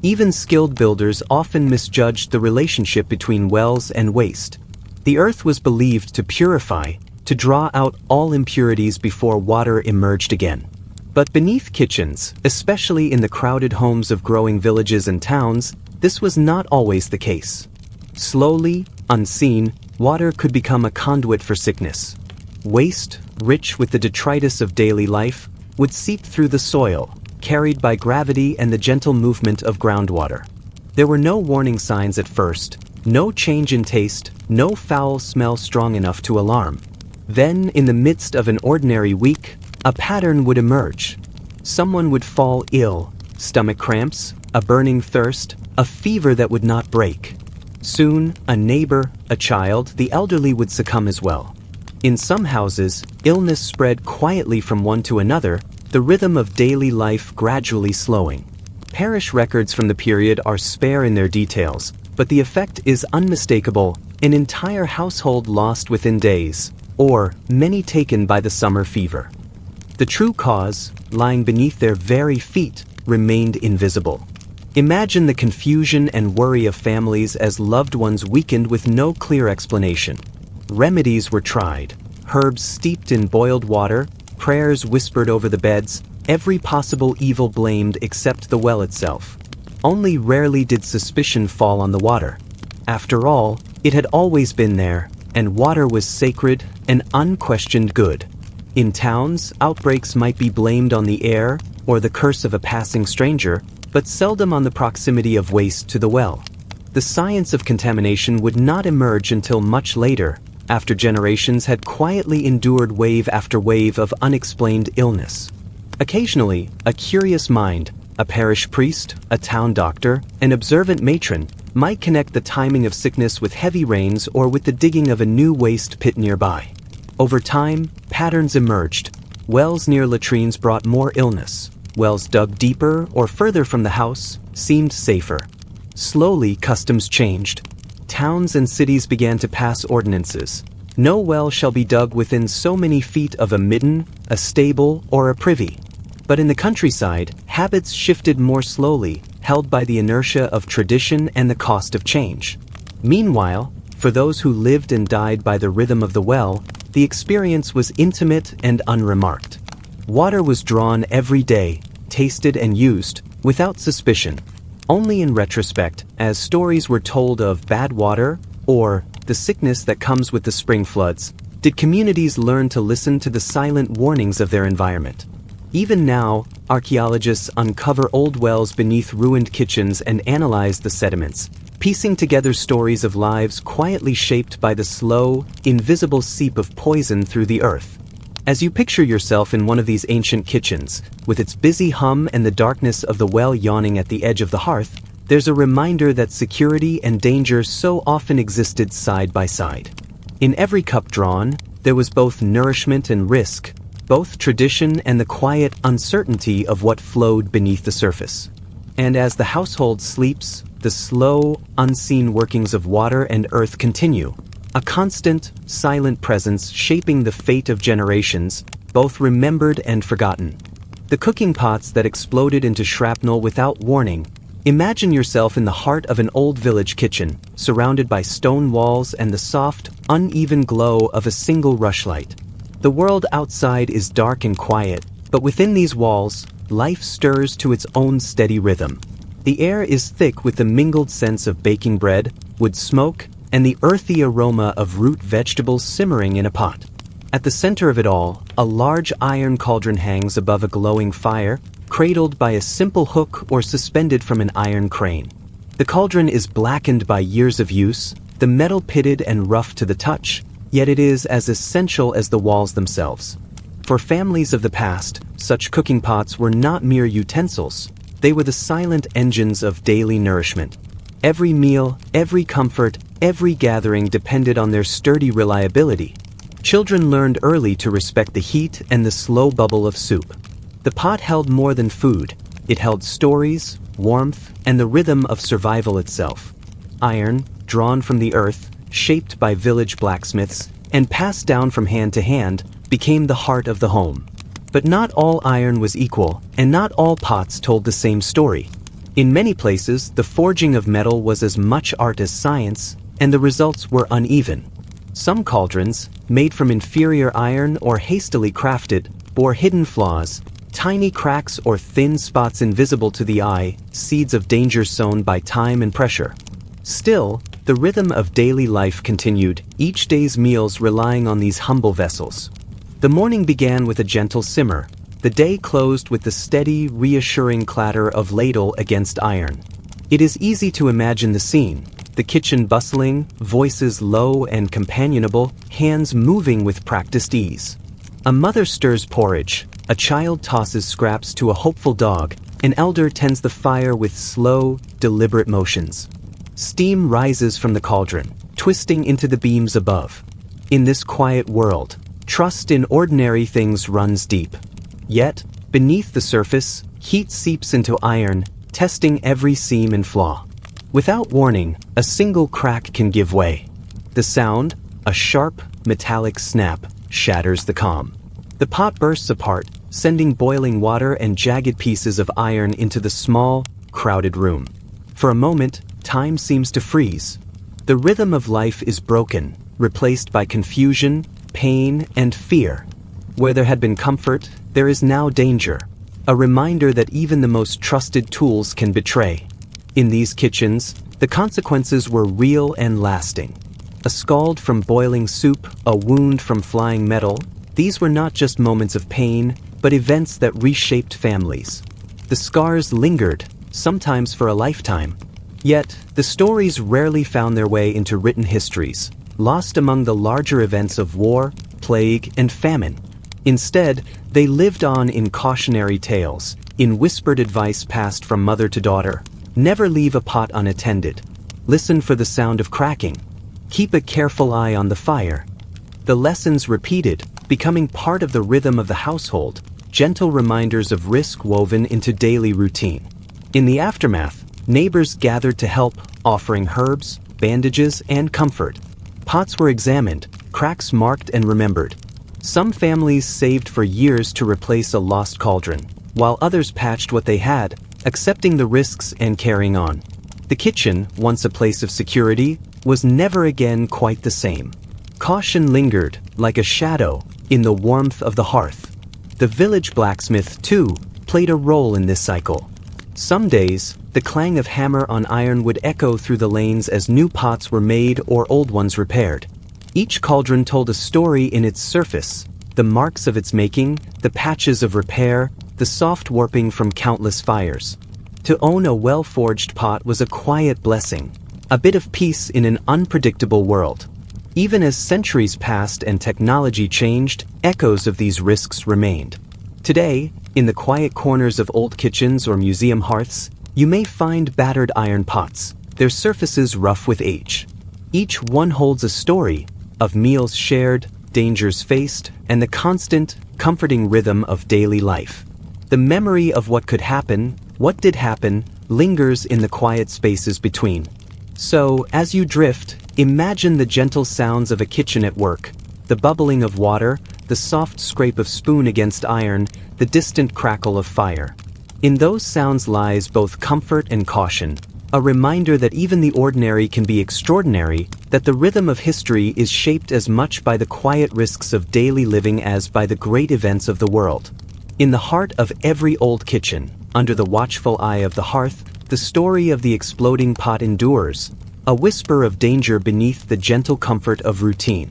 Even skilled builders often misjudged the relationship between wells and waste. The earth was believed to purify, to draw out all impurities before water emerged again. But beneath kitchens, especially in the crowded homes of growing villages and towns, this was not always the case. Slowly, unseen, water could become a conduit for sickness. Waste, rich with the detritus of daily life, would seep through the soil, carried by gravity and the gentle movement of groundwater. There were no warning signs at first, no change in taste, no foul smell strong enough to alarm. Then, in the midst of an ordinary week, a pattern would emerge. Someone would fall ill, stomach cramps, a burning thirst, a fever that would not break. Soon, a neighbor, a child, the elderly would succumb as well. In some houses, illness spread quietly from one to another, the rhythm of daily life gradually slowing. Parish records from the period are spare in their details, but the effect is unmistakable: an entire household lost within days, or many taken by the summer fever. The true cause, lying beneath their very feet, remained invisible. Imagine the confusion and worry of families as loved ones weakened with no clear explanation. Remedies were tried, herbs steeped in boiled water, prayers whispered over the beds, every possible evil blamed except the well itself. Only rarely did suspicion fall on the water. After all, it had always been there, and water was sacred and unquestioned good. In towns, outbreaks might be blamed on the air or the curse of a passing stranger, but seldom on the proximity of waste to the well. The science of contamination would not emerge until much later, after generations had quietly endured wave after wave of unexplained illness. Occasionally, a curious mind, a parish priest, a town doctor, an observant matron, might connect the timing of sickness with heavy rains or with the digging of a new waste pit nearby. Over time, patterns emerged. Wells near latrines brought more illness. Wells dug deeper or further from the house seemed safer. Slowly, customs changed. Towns and cities began to pass ordinances. No well shall be dug within so many feet of a midden, a stable, or a privy. But in the countryside, habits shifted more slowly, held by the inertia of tradition and the cost of change. Meanwhile, for those who lived and died by the rhythm of the well, the experience was intimate and unremarked. Water was drawn every day, tasted and used, without suspicion. Only in retrospect, as stories were told of bad water, or the sickness that comes with the spring floods, did communities learn to listen to the silent warnings of their environment. Even now, archaeologists uncover old wells beneath ruined kitchens and analyze the sediments, piecing together stories of lives quietly shaped by the slow, invisible seep of poison through the earth. As you picture yourself in one of these ancient kitchens, with its busy hum and the darkness of the well yawning at the edge of the hearth, there's a reminder that security and danger so often existed side by side. In every cup drawn, there was both nourishment and risk, both tradition and the quiet uncertainty of what flowed beneath the surface. And as the household sleeps, the slow, unseen workings of water and earth continue, a constant, silent presence shaping the fate of generations, both remembered and forgotten. The cooking pots that exploded into shrapnel without warning. Imagine yourself in the heart of an old village kitchen, surrounded by stone walls and the soft, uneven glow of a single rushlight. The world outside is dark and quiet, but within these walls, life stirs to its own steady rhythm. The air is thick with the mingled scents of baking bread, wood smoke, and the earthy aroma of root vegetables simmering in a pot. At the center of it all, a large iron cauldron hangs above a glowing fire, cradled by a simple hook or suspended from an iron crane. The cauldron is blackened by years of use, the metal pitted and rough to the touch, yet it is as essential as the walls themselves. For families of the past, such cooking pots were not mere utensils. They were the silent engines of daily nourishment. Every meal, every comfort, every gathering depended on their sturdy reliability. Children learned early to respect the heat and the slow bubble of soup. The pot held more than food. It held stories, warmth, and the rhythm of survival itself. Iron, drawn from the earth, shaped by village blacksmiths, and passed down from hand to hand, became the heart of the home. But not all iron was equal, and not all pots told the same story. In many places, the forging of metal was as much art as science, and the results were uneven. Some cauldrons, made from inferior iron or hastily crafted, bore hidden flaws, tiny cracks or thin spots invisible to the eye, seeds of danger sown by time and pressure. Still, the rhythm of daily life continued, each day's meals relying on these humble vessels. The morning began with a gentle simmer. The day closed with the steady, reassuring clatter of ladle against iron. It is easy to imagine the scene. The kitchen bustling, voices low and companionable, hands moving with practiced ease. A mother stirs porridge, a child tosses scraps to a hopeful dog, an elder tends the fire with slow, deliberate motions. Steam rises from the cauldron, twisting into the beams above. In this quiet world, trust in ordinary things runs deep. Yet, beneath the surface, heat seeps into iron, testing every seam and flaw. Without warning, a single crack can give way. The sound, a sharp, metallic snap, shatters the calm. The pot bursts apart, sending boiling water and jagged pieces of iron into the small, crowded room. For a moment, time seems to freeze. The rhythm of life is broken, replaced by confusion, pain, and fear. Where there had been comfort, there is now danger, a reminder that even the most trusted tools can betray. In these kitchens, the consequences were real and lasting. A scald from boiling soup, a wound from flying metal, these were not just moments of pain, but events that reshaped families. The scars lingered, sometimes for a lifetime. Yet, the stories rarely found their way into written histories, lost among the larger events of war, plague, and famine. Instead, they lived on in cautionary tales, in whispered advice passed from mother to daughter. Never leave a pot unattended. Listen for the sound of cracking. Keep a careful eye on the fire. The lessons repeated, becoming part of the rhythm of the household, gentle reminders of risk woven into daily routine. In the aftermath, neighbors gathered to help, offering herbs, bandages, and comfort. Pots were examined, cracks marked and remembered. Some families saved for years to replace a lost cauldron, while others patched what they had, accepting the risks and carrying on. The kitchen, once a place of security, was never again quite the same. Caution lingered, like a shadow, in the warmth of the hearth. The village blacksmith, too, played a role in this cycle. Some days, the clang of hammer on iron would echo through the lanes as new pots were made or old ones repaired. Each cauldron told a story in its surface, the marks of its making, the patches of repair, the soft warping from countless fires. To own a well-forged pot was a quiet blessing, a bit of peace in an unpredictable world. Even as centuries passed and technology changed, echoes of these risks remained. Today, in the quiet corners of old kitchens or museum hearths, you may find battered iron pots, their surfaces rough with age. Each one holds a story of meals shared, dangers faced, and the constant, comforting rhythm of daily life. The memory of what could happen, what did happen, lingers in the quiet spaces between. So, as you drift, imagine the gentle sounds of a kitchen at work, the bubbling of water, the soft scrape of spoon against iron, the distant crackle of fire. In those sounds lies both comfort and caution, a reminder that even the ordinary can be extraordinary, that the rhythm of history is shaped as much by the quiet risks of daily living as by the great events of the world. In the heart of every old kitchen, under the watchful eye of the hearth, the story of the exploding pot endures, a whisper of danger beneath the gentle comfort of routine.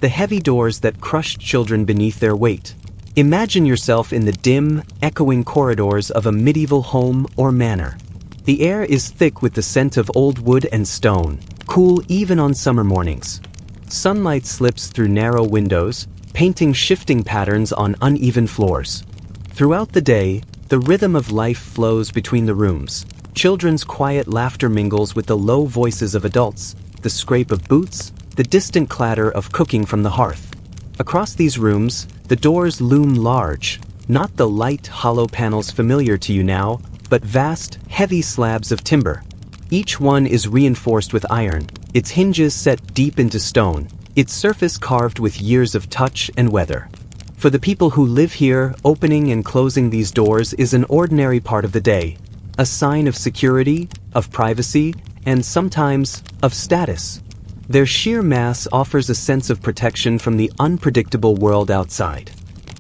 The heavy doors that crushed children beneath their weight. Imagine yourself in the dim, echoing corridors of a medieval home or manor. The air is thick with the scent of old wood and stone, cool even on summer mornings. Sunlight slips through narrow windows, painting shifting patterns on uneven floors. Throughout the day, the rhythm of life flows between the rooms. Children's quiet laughter mingles with the low voices of adults, the scrape of boots, the distant clatter of cooking from the hearth. Across these rooms, the doors loom large, not the light, hollow panels familiar to you now, but vast, heavy slabs of timber. Each one is reinforced with iron, its hinges set deep into stone, its surface carved with years of touch and weather. For the people who live here, opening and closing these doors is an ordinary part of the day, a sign of security, of privacy, and sometimes of status. Their sheer mass offers a sense of protection from the unpredictable world outside.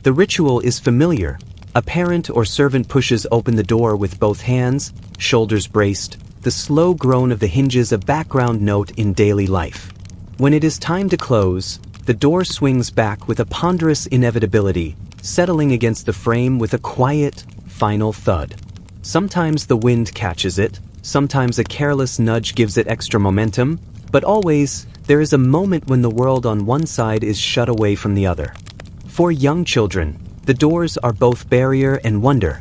The ritual is familiar. A parent or servant pushes open the door with both hands, shoulders braced, the slow groan of the hinges a background note in daily life. When it is time to close, the door swings back with a ponderous inevitability, settling against the frame with a quiet, final thud. Sometimes the wind catches it, sometimes a careless nudge gives it extra momentum, but always, there is a moment when the world on one side is shut away from the other. For young children, the doors are both barrier and wonder.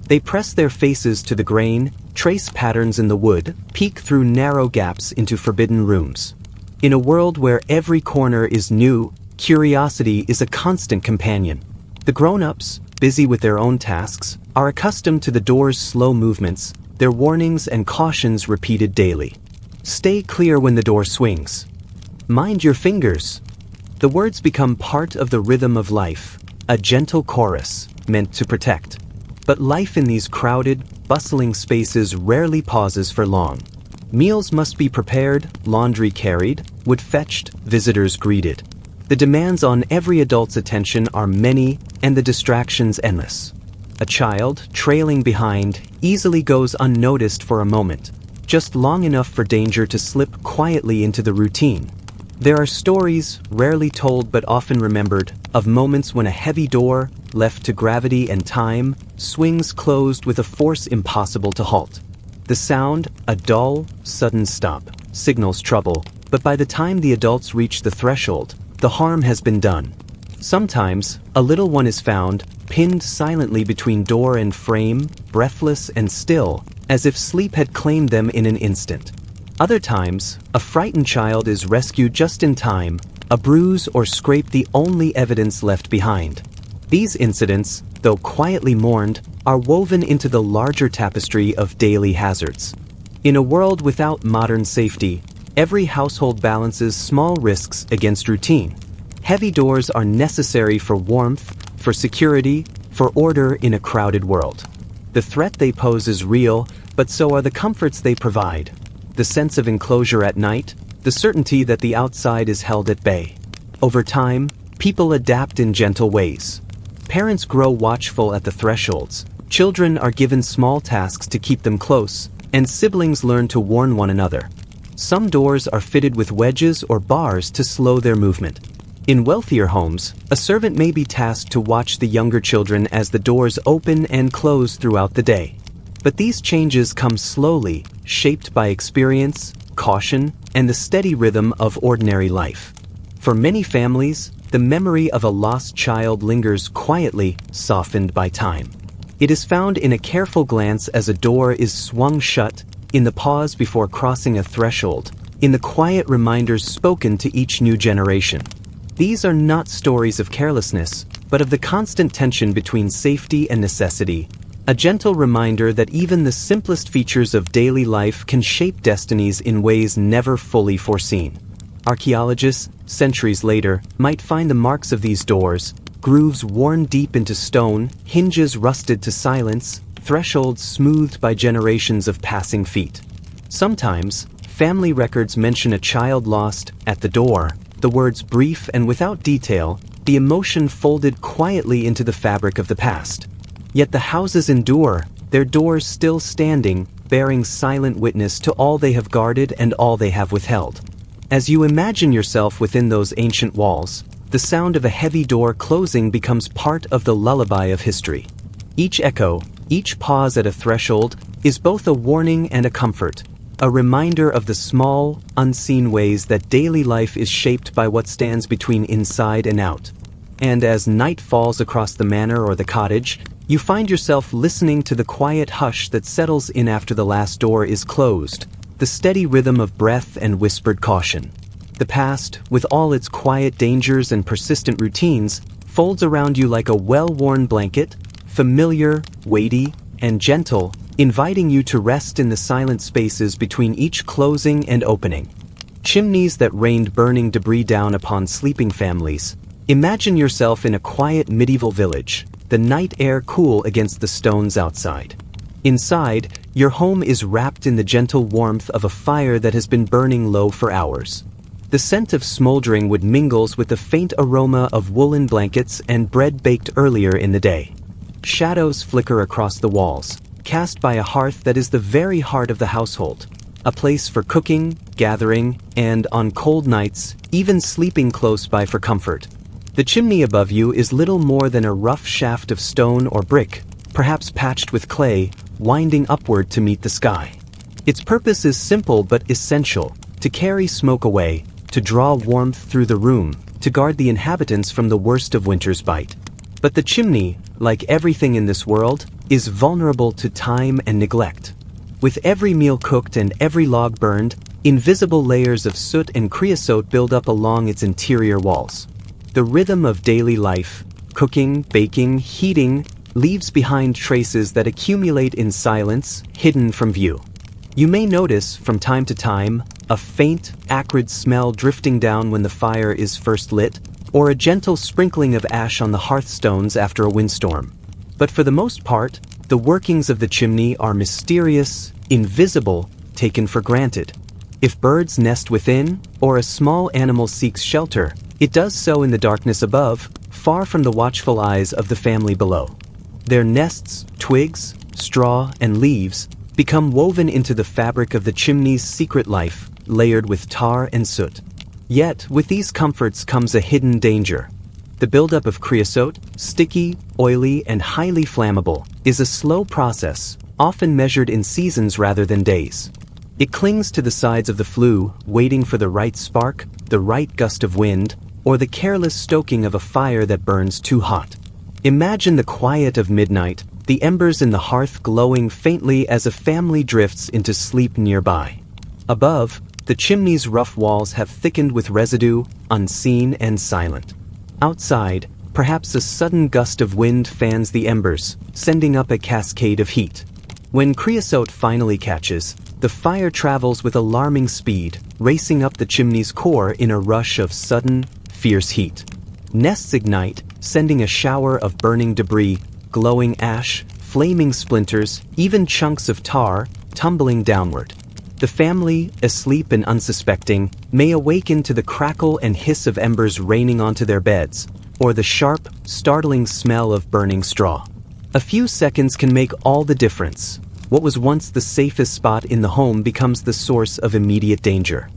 They press their faces to the grain, trace patterns in the wood, peek through narrow gaps into forbidden rooms. In a world where every corner is new, curiosity is a constant companion. The grown-ups, busy with their own tasks, are accustomed to the door's slow movements, their warnings and cautions repeated daily. Stay clear when the door swings. Mind your fingers. The words become part of the rhythm of life, a gentle chorus meant to protect. But life in these crowded, bustling spaces rarely pauses for long. Meals must be prepared, laundry carried, wood fetched, visitors greeted. The demands on every adult's attention are many and the distractions endless. A child, trailing behind, easily goes unnoticed for a moment, just long enough for danger to slip quietly into the routine. There are stories, rarely told but often remembered, of moments when a heavy door, left to gravity and time, swings closed with a force impossible to halt. The sound, a dull, sudden stop, signals trouble, but by the time the adults reach the threshold, the harm has been done. Sometimes, a little one is found, pinned silently between door and frame, breathless and still, as if sleep had claimed them in an instant. Other times, a frightened child is rescued just in time, a bruise or scrape the only evidence left behind. These incidents, though quietly mourned, are woven into the larger tapestry of daily hazards. In a world without modern safety, every household balances small risks against routine. Heavy doors are necessary for warmth, for security, for order in a crowded world. The threat they pose is real, but so are the comforts they provide. The sense of enclosure at night, the certainty that the outside is held at bay. Over time, people adapt in gentle ways. Parents grow watchful at the thresholds, children are given small tasks to keep them close, and siblings learn to warn one another. Some doors are fitted with wedges or bars to slow their movement. In wealthier homes, a servant may be tasked to watch the younger children as the doors open and close throughout the day. But these changes come slowly, shaped by experience, caution, and the steady rhythm of ordinary life. For many families, the memory of a lost child lingers quietly, softened by time. It is found in a careful glance as a door is swung shut, in the pause before crossing a threshold, in the quiet reminders spoken to each new generation. These are not stories of carelessness, but of the constant tension between safety and necessity, a gentle reminder that even the simplest features of daily life can shape destinies in ways never fully foreseen. Archaeologists, centuries later, might find the marks of these doors, grooves worn deep into stone, hinges rusted to silence, thresholds smoothed by generations of passing feet. Sometimes, family records mention a child lost at the door, the words brief and without detail, the emotion folded quietly into the fabric of the past. Yet the houses endure, their doors still standing, bearing silent witness to all they have guarded and all they have withheld. As you imagine yourself within those ancient walls, the sound of a heavy door closing becomes part of the lullaby of history. Each echo, each pause at a threshold, is both a warning and a comfort, a reminder of the small, unseen ways that daily life is shaped by what stands between inside and out. And as night falls across the manor or the cottage, you find yourself listening to the quiet hush that settles in after the last door is closed, the steady rhythm of breath and whispered caution. The past, with all its quiet dangers and persistent routines, folds around you like a well-worn blanket, familiar, weighty, and gentle, inviting you to rest in the silent spaces between each closing and opening. Chimneys that rained burning debris down upon sleeping families. Imagine yourself in a quiet medieval village, the night air cool against the stones outside. Inside, your home is wrapped in the gentle warmth of a fire that has been burning low for hours. The scent of smoldering wood mingles with the faint aroma of woolen blankets and bread baked earlier in the day. Shadows flicker across the walls, cast by a hearth that is the very heart of the household, a place for cooking, gathering, and, on cold nights, even sleeping close by for comfort. The chimney above you is little more than a rough shaft of stone or brick, perhaps patched with clay, winding upward to meet the sky. Its purpose is simple but essential, to carry smoke away, to draw warmth through the room, to guard the inhabitants from the worst of winter's bite. But the chimney, like everything in this world, is vulnerable to time and neglect. With every meal cooked and every log burned, invisible layers of soot and creosote build up along its interior walls. The rhythm of daily life, cooking, baking, heating, leaves behind traces that accumulate in silence, hidden from view. You may notice, from time to time, a faint, acrid smell drifting down when the fire is first lit, or a gentle sprinkling of ash on the hearthstones after a windstorm. But for the most part, the workings of the chimney are mysterious, invisible, taken for granted. If birds nest within, or a small animal seeks shelter, it does so in the darkness above, far from the watchful eyes of the family below. Their nests, twigs, straw, and leaves become woven into the fabric of the chimney's secret life, layered with tar and soot. Yet, with these comforts comes a hidden danger. The buildup of creosote, sticky, oily, and highly flammable, is a slow process, often measured in seasons rather than days. It clings to the sides of the flue, waiting for the right spark, the right gust of wind, or the careless stoking of a fire that burns too hot. Imagine the quiet of midnight, the embers in the hearth glowing faintly as a family drifts into sleep nearby. Above, the chimney's rough walls have thickened with residue, unseen and silent. Outside, perhaps a sudden gust of wind fans the embers, sending up a cascade of heat. When creosote finally catches, the fire travels with alarming speed, racing up the chimney's core in a rush of sudden, fierce heat. Nests ignite, sending a shower of burning debris, glowing ash, flaming splinters, even chunks of tar, tumbling downward. The family, asleep and unsuspecting, may awaken to the crackle and hiss of embers raining onto their beds, or the sharp, startling smell of burning straw. A few seconds can make all the difference. What was once the safest spot in the home becomes the source of immediate danger.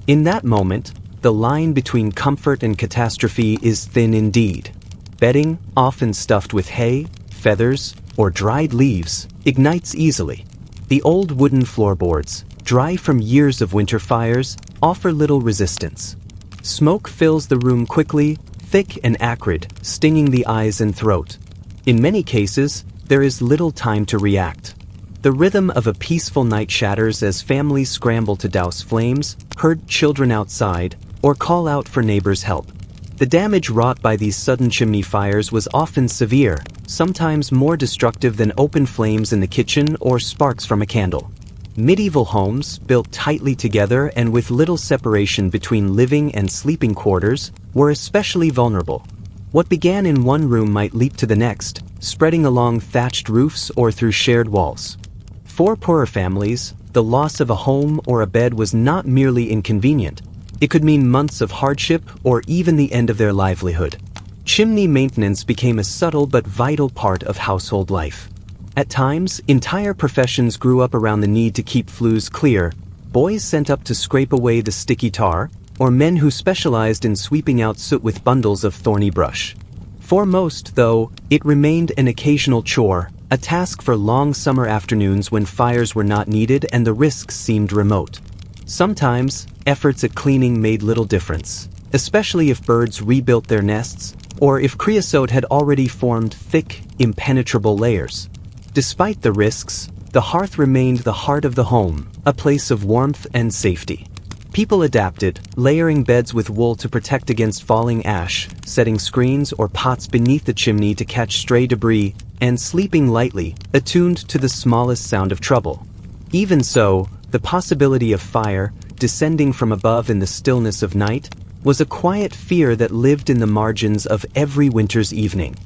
In that moment, the line between comfort and catastrophe is thin indeed. Bedding, often stuffed with hay, feathers, or dried leaves, ignites easily. The old wooden floorboards, dry from years of winter fires, offer little resistance. Smoke fills the room quickly, thick and acrid, stinging the eyes and throat. In many cases, there is little time to react. The rhythm of a peaceful night shatters as families scramble to douse flames, herd children outside, or call out for neighbors' help. The damage wrought by these sudden chimney fires was often severe, sometimes more destructive than open flames in the kitchen or sparks from a candle. Medieval homes, built tightly together and with little separation between living and sleeping quarters, were especially vulnerable. What began in one room might leap to the next, spreading along thatched roofs or through shared walls. For poorer families, the loss of a home or a bed was not merely inconvenient. It could mean months of hardship or even the end of their livelihood. Chimney maintenance became a subtle but vital part of household life. At times, entire professions grew up around the need to keep flues clear, boys sent up to scrape away the sticky tar, or men who specialized in sweeping out soot with bundles of thorny brush. For most, though, it remained an occasional chore, a task for long summer afternoons when fires were not needed and the risks seemed remote. Sometimes, efforts at cleaning made little difference, especially if birds rebuilt their nests, or if creosote had already formed thick, impenetrable layers. Despite the risks, the hearth remained the heart of the home, a place of warmth and safety. People adapted, layering beds with wool to protect against falling ash, setting screens or pots beneath the chimney to catch stray debris, and sleeping lightly, attuned to the smallest sound of trouble. Even so, the possibility of fire, descending from above in the stillness of night, was a quiet fear that lived in the margins of every winter's evening.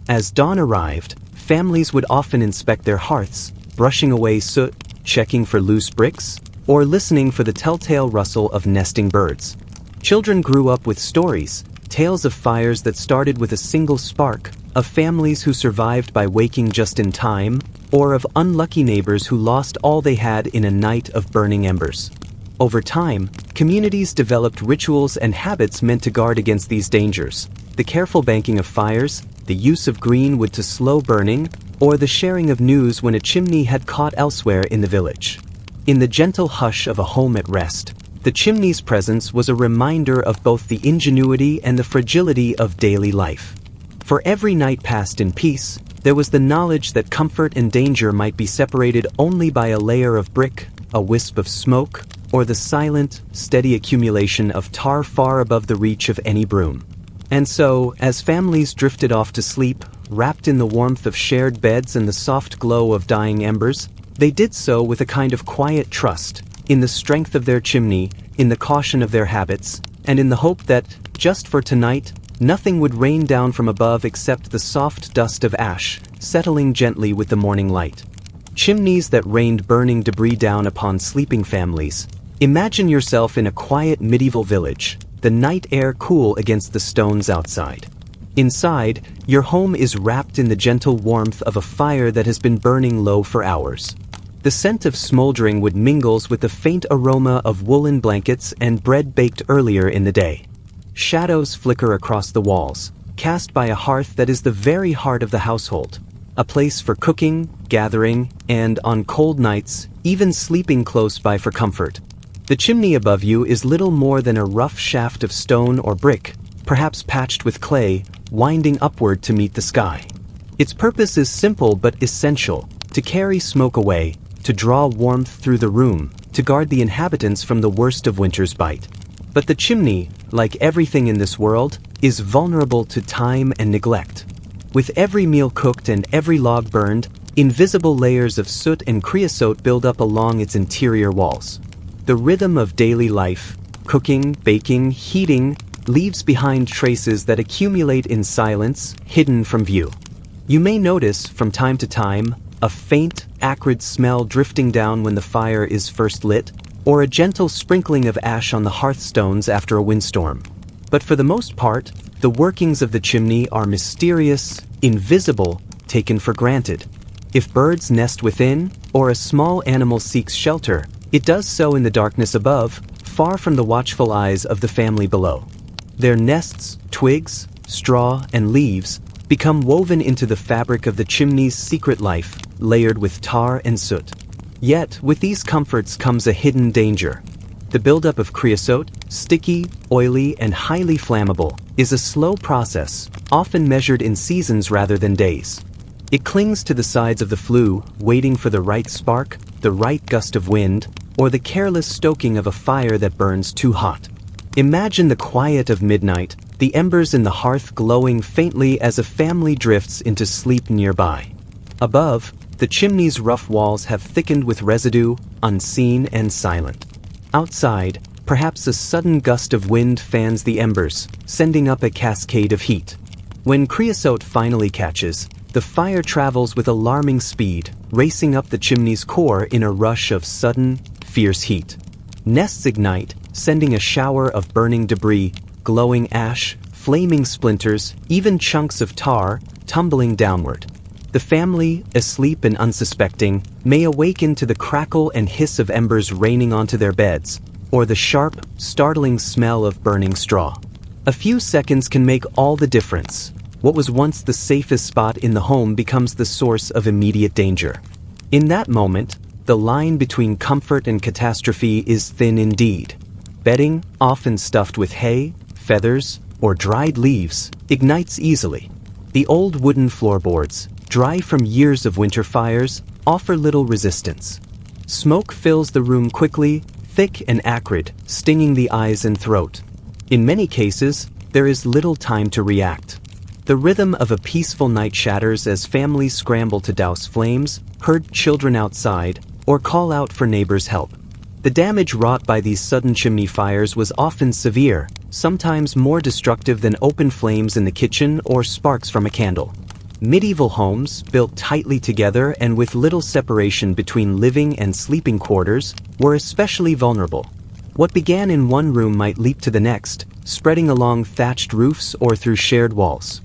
As dawn arrived, families would often inspect their hearths, brushing away soot, checking for loose bricks, or listening for the telltale rustle of nesting birds. Children grew up with stories, tales of fires that started with a single spark, of families who survived by waking just in time, or of unlucky neighbors who lost all they had in a night of burning embers. Over time, communities developed rituals and habits meant to guard against these dangers: the careful banking of fires, the use of green wood to slow burning, or the sharing of news when a chimney had caught elsewhere in the village. In the gentle hush of a home at rest, the chimney's presence was a reminder of both the ingenuity and the fragility of daily life. For every night passed in peace, there was the knowledge that comfort and danger might be separated only by a layer of brick, a wisp of smoke, or the silent, steady accumulation of tar far above the reach of any broom. And so, as families drifted off to sleep, wrapped in the warmth of shared beds and the soft glow of dying embers, they did so with a kind of quiet trust, in the strength of their chimney, in the caution of their habits, and in the hope that, just for tonight, nothing would rain down from above except the soft dust of ash, settling gently with the morning light. Chimneys that rained burning debris down upon sleeping families. Imagine yourself in a quiet medieval village, the night air cool against the stones outside. Inside, your home is wrapped in the gentle warmth of a fire that has been burning low for hours. The scent of smoldering wood mingles with the faint aroma of woolen blankets and bread baked earlier in the day. Shadows flicker across the walls, cast by a hearth that is the very heart of the household. a place for cooking, gathering, and, on cold nights, even sleeping close by for comfort. The chimney above you is little more than a rough shaft of stone or brick, perhaps patched with clay, winding upward to meet the sky. Its purpose is simple but essential: to carry smoke away, to draw warmth through the room, to guard the inhabitants from the worst of winter's bite. But the chimney, like everything in this world, is vulnerable to time and neglect. With every meal cooked and every log burned, invisible layers of soot and creosote build up along its interior walls. The rhythm of daily life, cooking, baking, heating, leaves behind traces that accumulate in silence, hidden from view. You may notice, from time to time, a faint, acrid smell drifting down when the fire is first lit, or a gentle sprinkling of ash on the hearthstones after a windstorm. But for the most part, the workings of the chimney are mysterious, invisible, taken for granted. If birds nest within, or a small animal seeks shelter, it does so in the darkness above, far from the watchful eyes of the family below. Their nests, twigs, straw, and leaves become woven into the fabric of the chimney's secret life, layered with tar and soot. Yet, with these comforts comes a hidden danger. The buildup of creosote, sticky, oily, and highly flammable, is a slow process, often measured in seasons rather than days. It clings to the sides of the flue, waiting for the right spark, the right gust of wind, or the careless stoking of a fire that burns too hot. Imagine the quiet of midnight, the embers in the hearth glowing faintly as a family drifts into sleep nearby. Above, the chimney's rough walls have thickened with residue, unseen and silent. Outside, perhaps a sudden gust of wind fans the embers, sending up a cascade of heat. When creosote finally catches, the fire travels with alarming speed, racing up the chimney's core in a rush of sudden, fierce heat. Nests ignite, sending a shower of burning debris, glowing ash, flaming splinters, even chunks of tar, tumbling downward. The family, asleep and unsuspecting, may awaken to the crackle and hiss of embers raining onto their beds, or the sharp, startling smell of burning straw. A few seconds can make all the difference. What was once the safest spot in the home becomes the source of immediate danger. In that moment, the line between comfort and catastrophe is thin indeed. Bedding, often stuffed with hay, feathers, or dried leaves, ignites easily. The old wooden floorboards, dry from years of winter fires, offer little resistance. Smoke fills the room quickly, thick and acrid, stinging the eyes and throat. In many cases, there is little time to react. The rhythm of a peaceful night shatters as families scramble to douse flames, herd children outside, or call out for neighbors' help. The damage wrought by these sudden chimney fires was often severe, sometimes more destructive than open flames in the kitchen or sparks from a candle. Medieval homes, built tightly together and with little separation between living and sleeping quarters, were especially vulnerable. What began in one room might leap to the next, spreading along thatched roofs or through shared walls.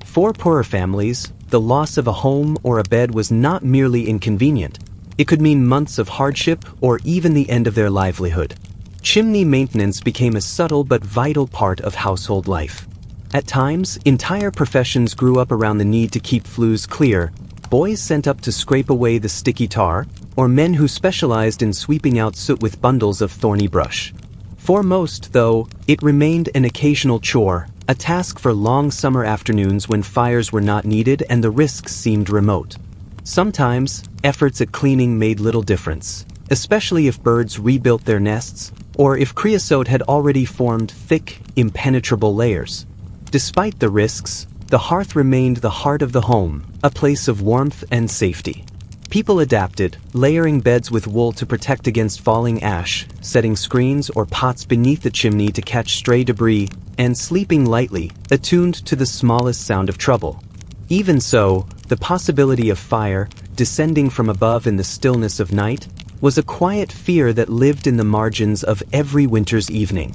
For poorer families, the loss of a home or a bed was not merely inconvenient. It could mean months of hardship or even the end of their livelihood. Chimney maintenance became a subtle but vital part of household life. At times, entire professions grew up around the need to keep flues clear, boys sent up to scrape away the sticky tar, or men who specialized in sweeping out soot with bundles of thorny brush. For most, though, it remained an occasional chore, a task for long summer afternoons when fires were not needed and the risks seemed remote. Sometimes, efforts at cleaning made little difference, especially if birds rebuilt their nests, or if creosote had already formed thick, impenetrable layers. Despite the risks, the hearth remained the heart of the home, a place of warmth and safety. People adapted, layering beds with wool to protect against falling ash, setting screens or pots beneath the chimney to catch stray debris, and sleeping lightly, attuned to the smallest sound of trouble. Even so, the possibility of fire, descending from above in the stillness of night, was a quiet fear that lived in the margins of every winter's evening.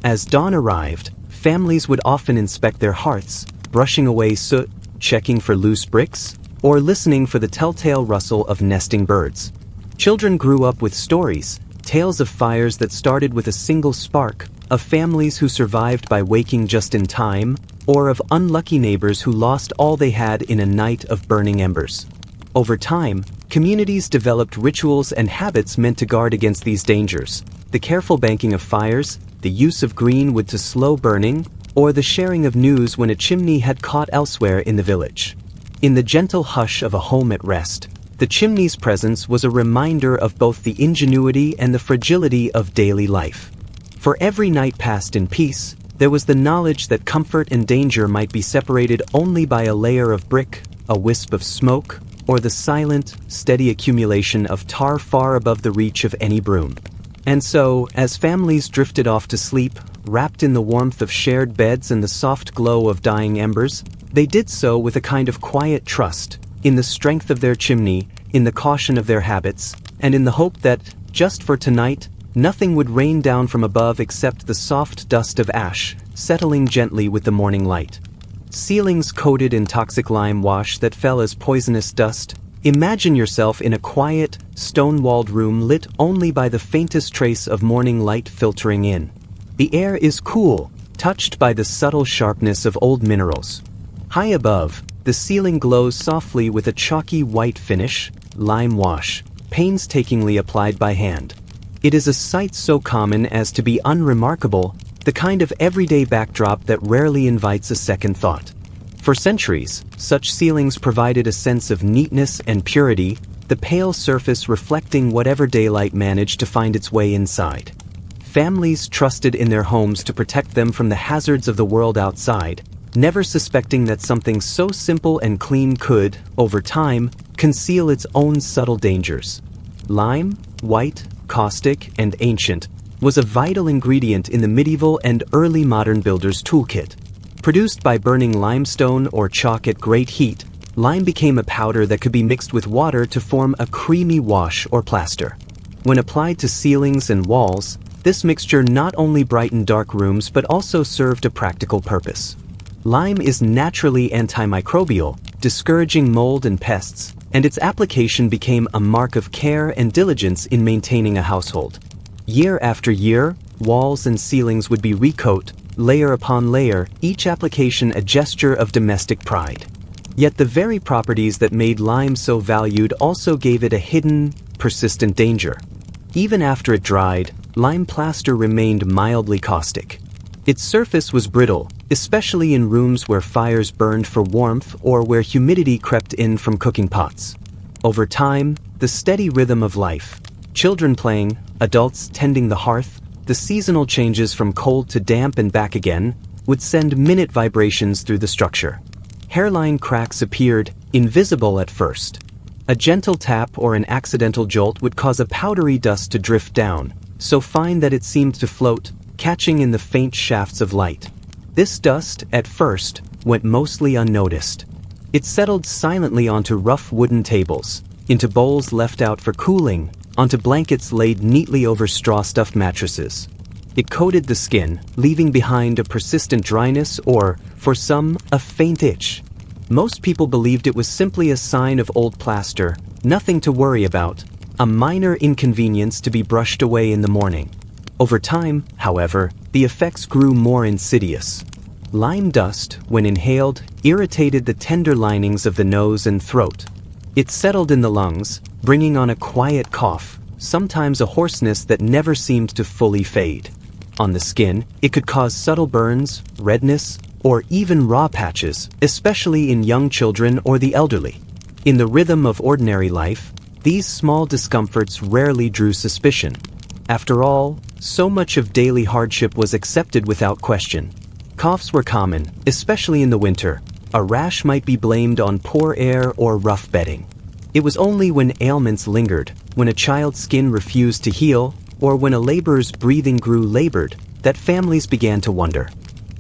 As dawn arrived, families would often inspect their hearths, brushing away soot, checking for loose bricks, or listening for the telltale rustle of nesting birds. Children grew up with stories, Tales of fires that started with a single spark, of families who survived by waking just in time, or of unlucky neighbors who lost all they had in a night of burning embers. Over time, communities developed rituals and habits meant to guard against these dangers: the careful banking of fires, the use of green wood to slow burning, or the sharing of news when a chimney had caught elsewhere in the village. In the gentle hush of a home at rest, the chimney's presence was a reminder of both the ingenuity and the fragility of daily life. For every night passed in peace, there was the knowledge that comfort and danger might be separated only by a layer of brick, a wisp of smoke, or the silent, steady accumulation of tar far above the reach of any broom. And so, as families drifted off to sleep, wrapped in the warmth of shared beds and the soft glow of dying embers, they did so with a kind of quiet trust in the strength of their chimney, in the caution of their habits, and in the hope that, just for tonight, nothing would rain down from above except the soft dust of ash, settling gently with the morning light. Ceilings coated in toxic lime wash that fell as poisonous dust. Imagine yourself in a quiet, stone-walled room lit only by the faintest trace of morning light filtering in. The air is cool, touched by the subtle sharpness of old minerals. High above, the ceiling glows softly with a chalky white finish, lime wash, painstakingly applied by hand. It is a sight so common as to be unremarkable, the kind of everyday backdrop that rarely invites a second thought. For centuries, such ceilings provided a sense of neatness and purity, the pale surface reflecting whatever daylight managed to find its way inside. Families trusted in their homes to protect them from the hazards of the world outside, never suspecting that something so simple and clean could, over time, conceal its own subtle dangers. Lime, white, caustic, and ancient, was a vital ingredient in the medieval and early modern builder's toolkit. Produced by burning limestone or chalk at great heat, lime became a powder that could be mixed with water to form a creamy wash or plaster. When applied to ceilings and walls, this mixture not only brightened dark rooms but also served a practical purpose. Lime is naturally antimicrobial, discouraging mold and pests, and its application became a mark of care and diligence in maintaining a household. Year after year, walls and ceilings would be recoat, layer upon layer, each application a gesture of domestic pride. Yet the very properties that made lime so valued also gave it a hidden, persistent danger. Even after it dried, lime plaster remained mildly caustic. Its surface was brittle, especially in rooms where fires burned for warmth or where humidity crept in from cooking pots. Over time, the steady rhythm of life, children playing, adults tending the hearth, the seasonal changes from cold to damp and back again, would send minute vibrations through the structure. Hairline cracks appeared, invisible at first. A gentle tap or an accidental jolt would cause a powdery dust to drift down, so fine that it seemed to float, catching in the faint shafts of light. This dust, at first, went mostly unnoticed. It settled silently onto rough wooden tables, into bowls left out for cooling, onto blankets laid neatly over straw-stuffed mattresses. It coated the skin, leaving behind a persistent dryness or, for some, a faint itch. Most people believed it was simply a sign of old plaster, nothing to worry about, a minor inconvenience to be brushed away in the morning. Over time, however, the effects grew more insidious. Lime dust, when inhaled, irritated the tender linings of the nose and throat. It settled in the lungs, bringing on a quiet cough, sometimes a hoarseness that never seemed to fully fade. On the skin, it could cause subtle burns, redness, or even raw patches, especially in young children or the elderly. In the rhythm of ordinary life, these small discomforts rarely drew suspicion. After all, so much of daily hardship was accepted without question. Coughs were common, especially in the winter. A rash might be blamed on poor air or rough bedding. It was only when ailments lingered, when a child's skin refused to heal, or when a laborer's breathing grew labored, that families began to wonder.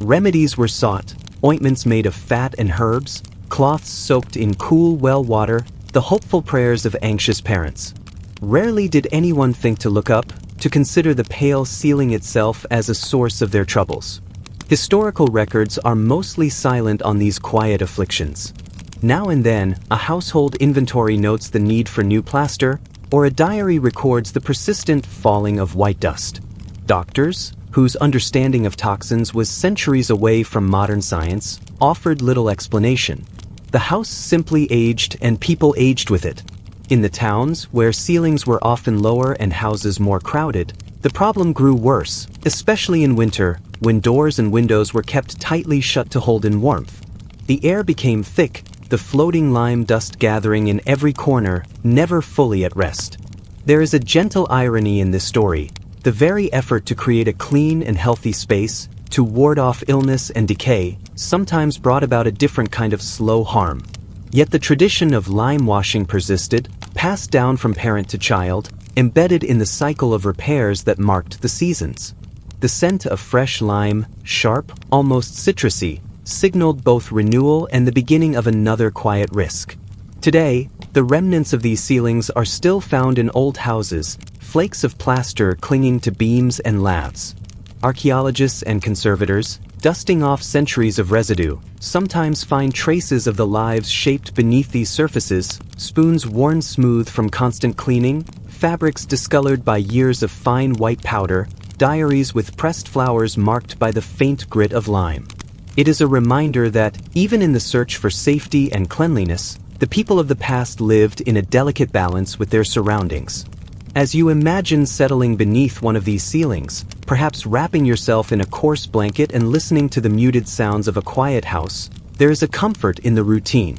Remedies were sought, ointments made of fat and herbs, cloths soaked in cool well water, the hopeful prayers of anxious parents. Rarely did anyone think to look up, to consider the pale ceiling itself as a source of their troubles. Historical records are mostly silent on these quiet afflictions. Now and then, a household inventory notes the need for new plaster, or a diary records the persistent falling of white dust. Doctors, whose understanding of toxins was centuries away from modern science, offered little explanation. The house simply aged and people aged with it. In the towns, where ceilings were often lower and houses more crowded, the problem grew worse, especially in winter, when doors and windows were kept tightly shut to hold in warmth. The air became thick, the floating lime dust gathering in every corner, never fully at rest. There is a gentle irony in this story. The very effort to create a clean and healthy space, to ward off illness and decay, sometimes brought about a different kind of slow harm. Yet the tradition of lime washing persisted, passed down from parent to child, embedded in the cycle of repairs that marked the seasons. The scent of fresh lime, sharp, almost citrusy, signaled both renewal and the beginning of another quiet risk. Today, the remnants of these ceilings are still found in old houses, flakes of plaster clinging to beams and laths. Archaeologists and conservators, dusting off centuries of residue, sometimes find traces of the lives shaped beneath these surfaces, spoons worn smooth from constant cleaning, fabrics discolored by years of fine white powder, diaries with pressed flowers marked by the faint grit of lime. It is a reminder that, even in the search for safety and cleanliness, the people of the past lived in a delicate balance with their surroundings. As you imagine settling beneath one of these ceilings, perhaps wrapping yourself in a coarse blanket and listening to the muted sounds of a quiet house, there is a comfort in the routine.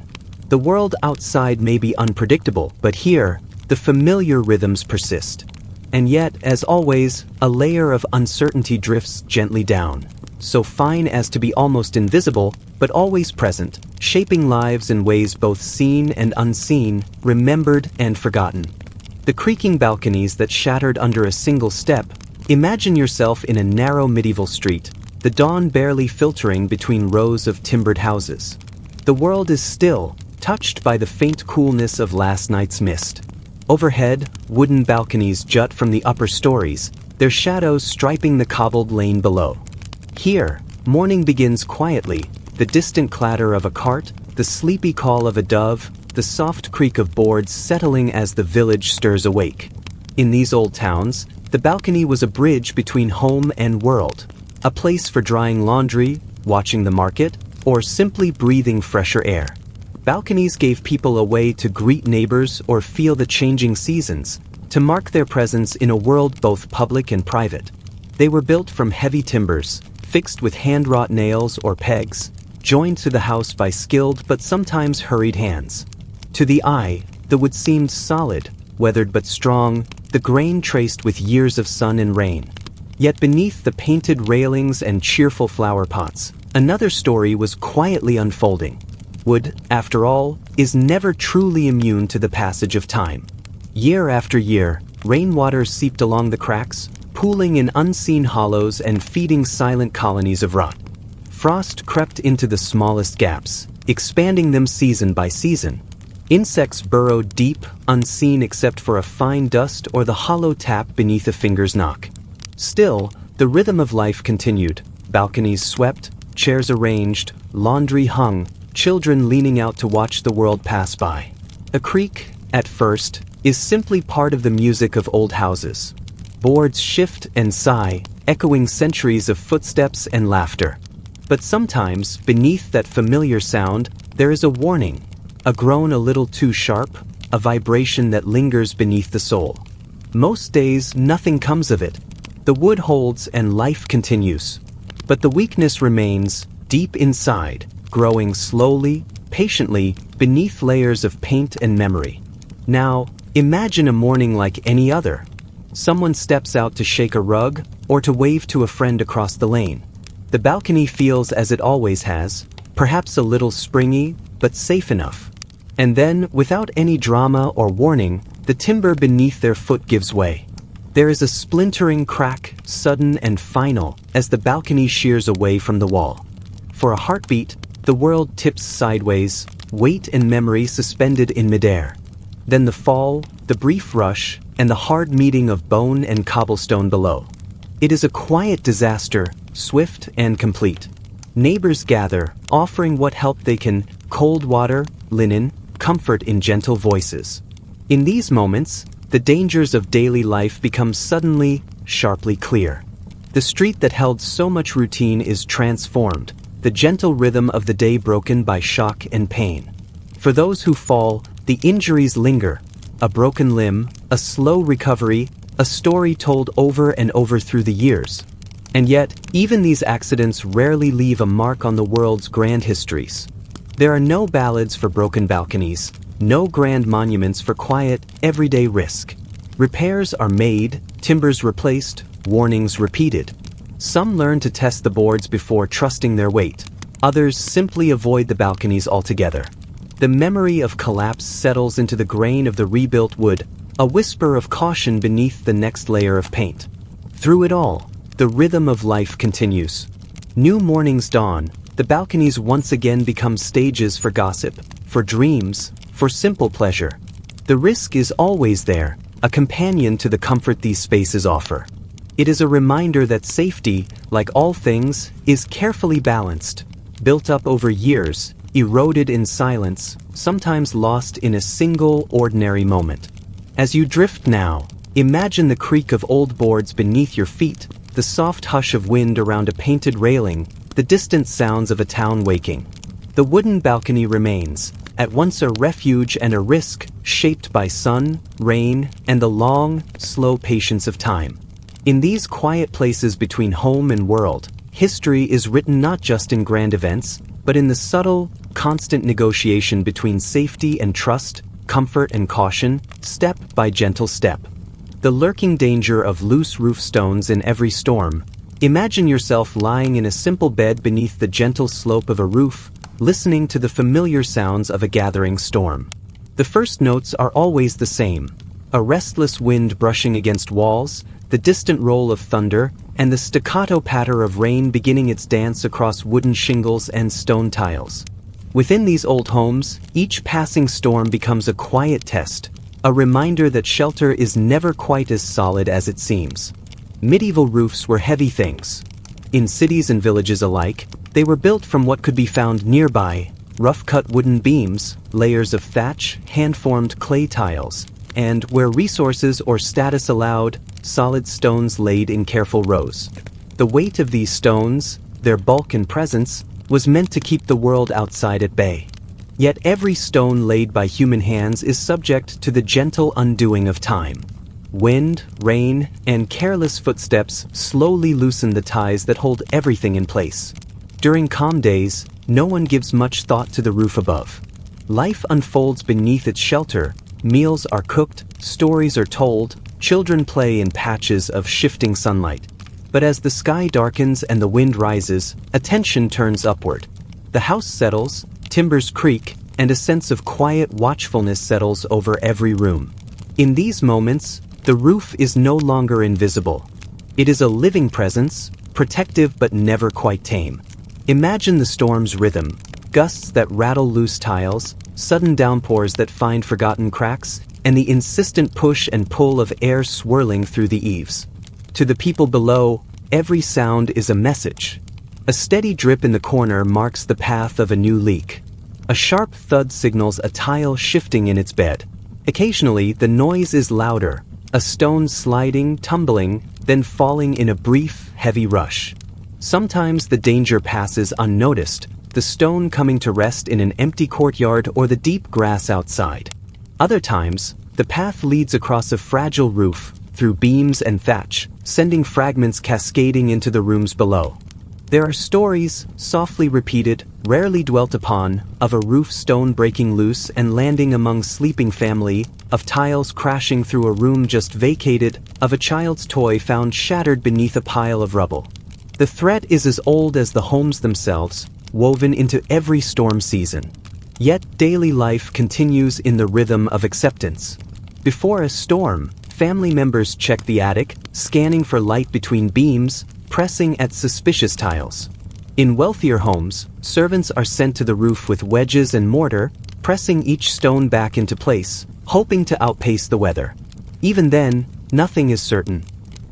The world outside may be unpredictable, but here, the familiar rhythms persist. And yet, as always, a layer of uncertainty drifts gently down, so fine as to be almost invisible, but always present, shaping lives in ways both seen and unseen, remembered and forgotten. The creaking balconies that shattered under a single step. Imagine yourself in a narrow medieval street, the dawn barely filtering between rows of timbered houses. The world is still, touched by the faint coolness of last night's mist. Overhead, wooden balconies jut from the upper stories, their shadows striping the cobbled lane below. Here, morning begins quietly, the distant clatter of a cart, the sleepy call of a dove, the soft creak of boards settling as the village stirs awake. In these old towns, the balcony was a bridge between home and world, a place for drying laundry, watching the market, or simply breathing fresher air. Balconies gave people a way to greet neighbors or feel the changing seasons, to mark their presence in a world both public and private. They were built from heavy timbers, fixed with hand-wrought nails or pegs, joined to the house by skilled but sometimes hurried hands. To the eye, the wood seemed solid, weathered but strong, the grain traced with years of sun and rain. Yet beneath the painted railings and cheerful flower pots, another story was quietly unfolding. Wood, after all, is never truly immune to the passage of time. Year after year, rainwater seeped along the cracks, pooling in unseen hollows and feeding silent colonies of rot. Frost crept into the smallest gaps, expanding them season by season. Insects burrowed deep, unseen except for a fine dust or the hollow tap beneath a finger's knock. Still, the rhythm of life continued. Balconies swept, chairs arranged, laundry hung, children leaning out to watch the world pass by. A creak, at first, is simply part of the music of old houses. Boards shift and sigh, echoing centuries of footsteps and laughter. But sometimes, beneath that familiar sound, there is a warning. A groan a little too sharp, a vibration that lingers beneath the soul. Most days, nothing comes of it. The wood holds and life continues. But the weakness remains, deep inside, growing slowly, patiently, beneath layers of paint and memory. Now, imagine a morning like any other. Someone steps out to shake a rug, or to wave to a friend across the lane. The balcony feels as it always has, perhaps a little springy, but safe enough. And then, without any drama or warning, the timber beneath their foot gives way. There is a splintering crack, sudden and final, as the balcony shears away from the wall. For a heartbeat, the world tips sideways, weight and memory suspended in midair. Then the fall, the brief rush, and the hard meeting of bone and cobblestone below. It is a quiet disaster, swift and complete. Neighbors gather, offering what help they can, cold water, linen, comfort in gentle voices. In these moments, the dangers of daily life become suddenly, sharply clear. The street that held so much routine is transformed, the gentle rhythm of the day broken by shock and pain. For those who fall, the injuries linger, a broken limb, a slow recovery, a story told over and over through the years. And yet, even these accidents rarely leave a mark on the world's grand histories. There are no ballads for broken balconies, no grand monuments for quiet, everyday risk. Repairs are made, timbers replaced, warnings repeated. Some learn to test the boards before trusting their weight. Others simply avoid the balconies altogether. The memory of collapse settles into the grain of the rebuilt wood, a whisper of caution beneath the next layer of paint. Through it all, the rhythm of life continues. New mornings dawn, the balconies once again become stages for gossip, for dreams, for simple pleasure. The risk is always there, a companion to the comfort these spaces offer. It is a reminder that safety, like all things, is carefully balanced, built up over years, eroded in silence, sometimes lost in a single, ordinary moment. As you drift now, imagine the creak of old boards beneath your feet, the soft hush of wind around a painted railing, the distant sounds of a town waking. The wooden balcony remains, at once a refuge and a risk, shaped by sun, rain, and the long, slow patience of time. In these quiet places between home and world, history is written not just in grand events, but in the subtle, constant negotiation between safety and trust, comfort and caution, step by gentle step. The lurking danger of loose roof stones in every storm. Imagine yourself lying in a simple bed beneath the gentle slope of a roof, listening to the familiar sounds of a gathering storm. The first notes are always the same: a restless wind brushing against walls, the distant roll of thunder, and the staccato patter of rain beginning its dance across wooden shingles and stone tiles. Within these old homes, each passing storm becomes a quiet test, a reminder that shelter is never quite as solid as it seems. Medieval roofs were heavy things. In cities and villages alike, they were built from what could be found nearby: rough-cut wooden beams, layers of thatch, hand-formed clay tiles, and, where resources or status allowed, solid stones laid in careful rows. The weight of these stones, their bulk and presence, was meant to keep the world outside at bay. Yet every stone laid by human hands is subject to the gentle undoing of time. Wind, rain, and careless footsteps slowly loosen the ties that hold everything in place. During calm days, no one gives much thought to the roof above. Life unfolds beneath its shelter, meals are cooked, stories are told, children play in patches of shifting sunlight. But as the sky darkens and the wind rises, attention turns upward. The house settles, timbers creak, and a sense of quiet watchfulness settles over every room. In these moments, the roof is no longer invisible. It is a living presence, protective but never quite tame. Imagine the storm's rhythm: gusts that rattle loose tiles, sudden downpours that find forgotten cracks, and the insistent push and pull of air swirling through the eaves. To the people below, every sound is a message. A steady drip in the corner marks the path of a new leak. A sharp thud signals a tile shifting in its bed. Occasionally, the noise is louder, a stone sliding, tumbling, then falling in a brief, heavy rush. Sometimes the danger passes unnoticed, the stone coming to rest in an empty courtyard or the deep grass outside. Other times, the path leads across a fragile roof, through beams and thatch, sending fragments cascading into the rooms below. There are stories, softly repeated, rarely dwelt upon, of a roof stone breaking loose and landing among sleeping family, of tiles crashing through a room just vacated, of a child's toy found shattered beneath a pile of rubble. The threat is as old as the homes themselves, woven into every storm season. Yet daily life continues in the rhythm of acceptance. Before a storm, family members check the attic, scanning for light between beams, pressing at suspicious tiles. In wealthier homes, servants are sent to the roof with wedges and mortar, pressing each stone back into place, hoping to outpace the weather. Even then, nothing is certain.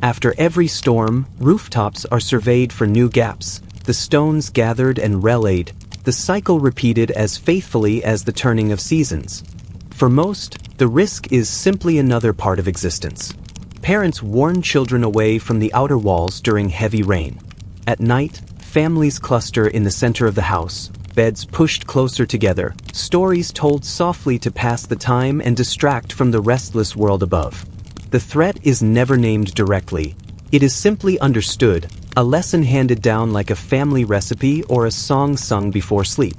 After every storm, rooftops are surveyed for new gaps, the stones gathered and relayed, the cycle repeated as faithfully as the turning of seasons. For most, The risk is simply another part of existence. Parents warn children away from the outer walls during heavy rain. At night, families cluster in the center of the house, beds pushed closer together, stories told softly to pass the time and distract from the restless world above. The threat is never named directly. It is simply understood, a lesson handed down like a family recipe or a song sung before sleep.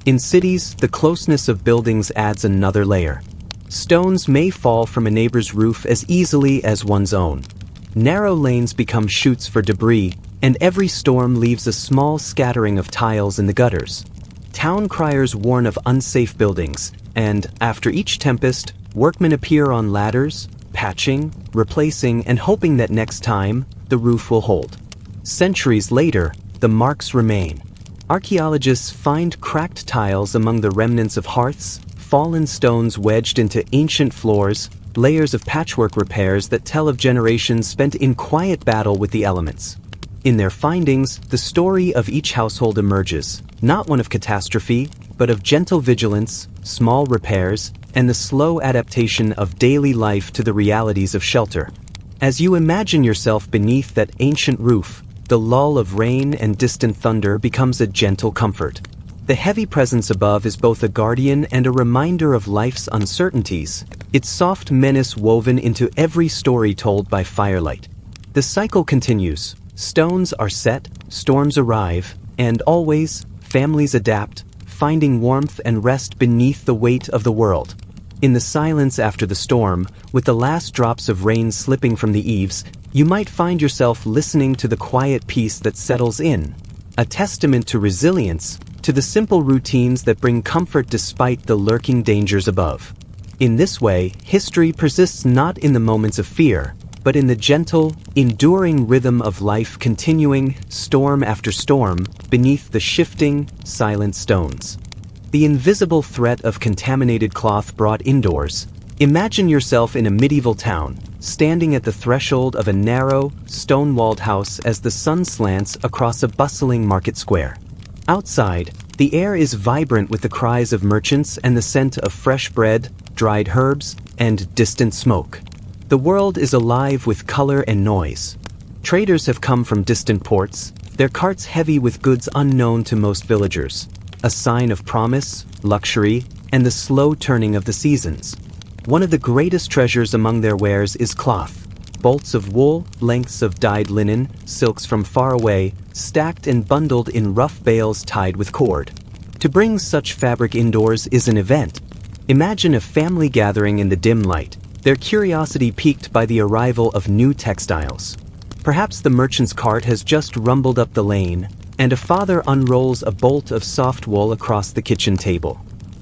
In cities, the closeness of buildings adds another layer. Stones may fall from a neighbor's roof as easily as one's own. Narrow lanes become chutes for debris, and every storm leaves a small scattering of tiles in the gutters. Town criers warn of unsafe buildings, and, after each tempest, workmen appear on ladders, patching, replacing, and hoping that next time, the roof will hold. Centuries later, the marks remain. Archaeologists find cracked tiles among the remnants of hearths, fallen stones wedged into ancient floors, layers of patchwork repairs that tell of generations spent in quiet battle with the elements. In their findings, the story of each household emerges, not one of catastrophe, but of gentle vigilance, small repairs, and the slow adaptation of daily life to the realities of shelter. As you imagine yourself beneath that ancient roof, the lull of rain and distant thunder becomes a gentle comfort. The heavy presence above is both a guardian and a reminder of life's uncertainties, its soft menace woven into every story told by firelight. The cycle continues. Stones are set, storms arrive, and always, families adapt, finding warmth and rest beneath the weight of the world. In the silence after the storm, with the last drops of rain slipping from the eaves, you might find yourself listening to the quiet peace that settles in, a testament to resilience, to the simple routines that bring comfort despite the lurking dangers above. In this way, history persists not in the moments of fear, but in the gentle, enduring rhythm of life continuing, storm after storm, beneath the shifting, silent stones. The invisible threat of contaminated cloth brought indoors. Imagine yourself in a medieval town, standing at the threshold of a narrow, stone-walled house as the sun slants across a bustling market square. Outside, the air is vibrant with the cries of merchants and the scent of fresh bread, dried herbs, and distant smoke. The world is alive with color and noise. Traders have come from distant ports, their carts heavy with goods unknown to most villagers, a sign of promise, luxury, and the slow turning of the seasons. One of the greatest treasures among their wares is cloth. Bolts of wool, lengths of dyed linen, silks from far away, stacked and bundled in rough bales tied with cord. To bring such fabric indoors is an event. Imagine a family gathering in the dim light, their curiosity piqued by the arrival of new textiles. Perhaps the merchant's cart has just rumbled up the lane, and a father unrolls a bolt of soft wool across the kitchen table.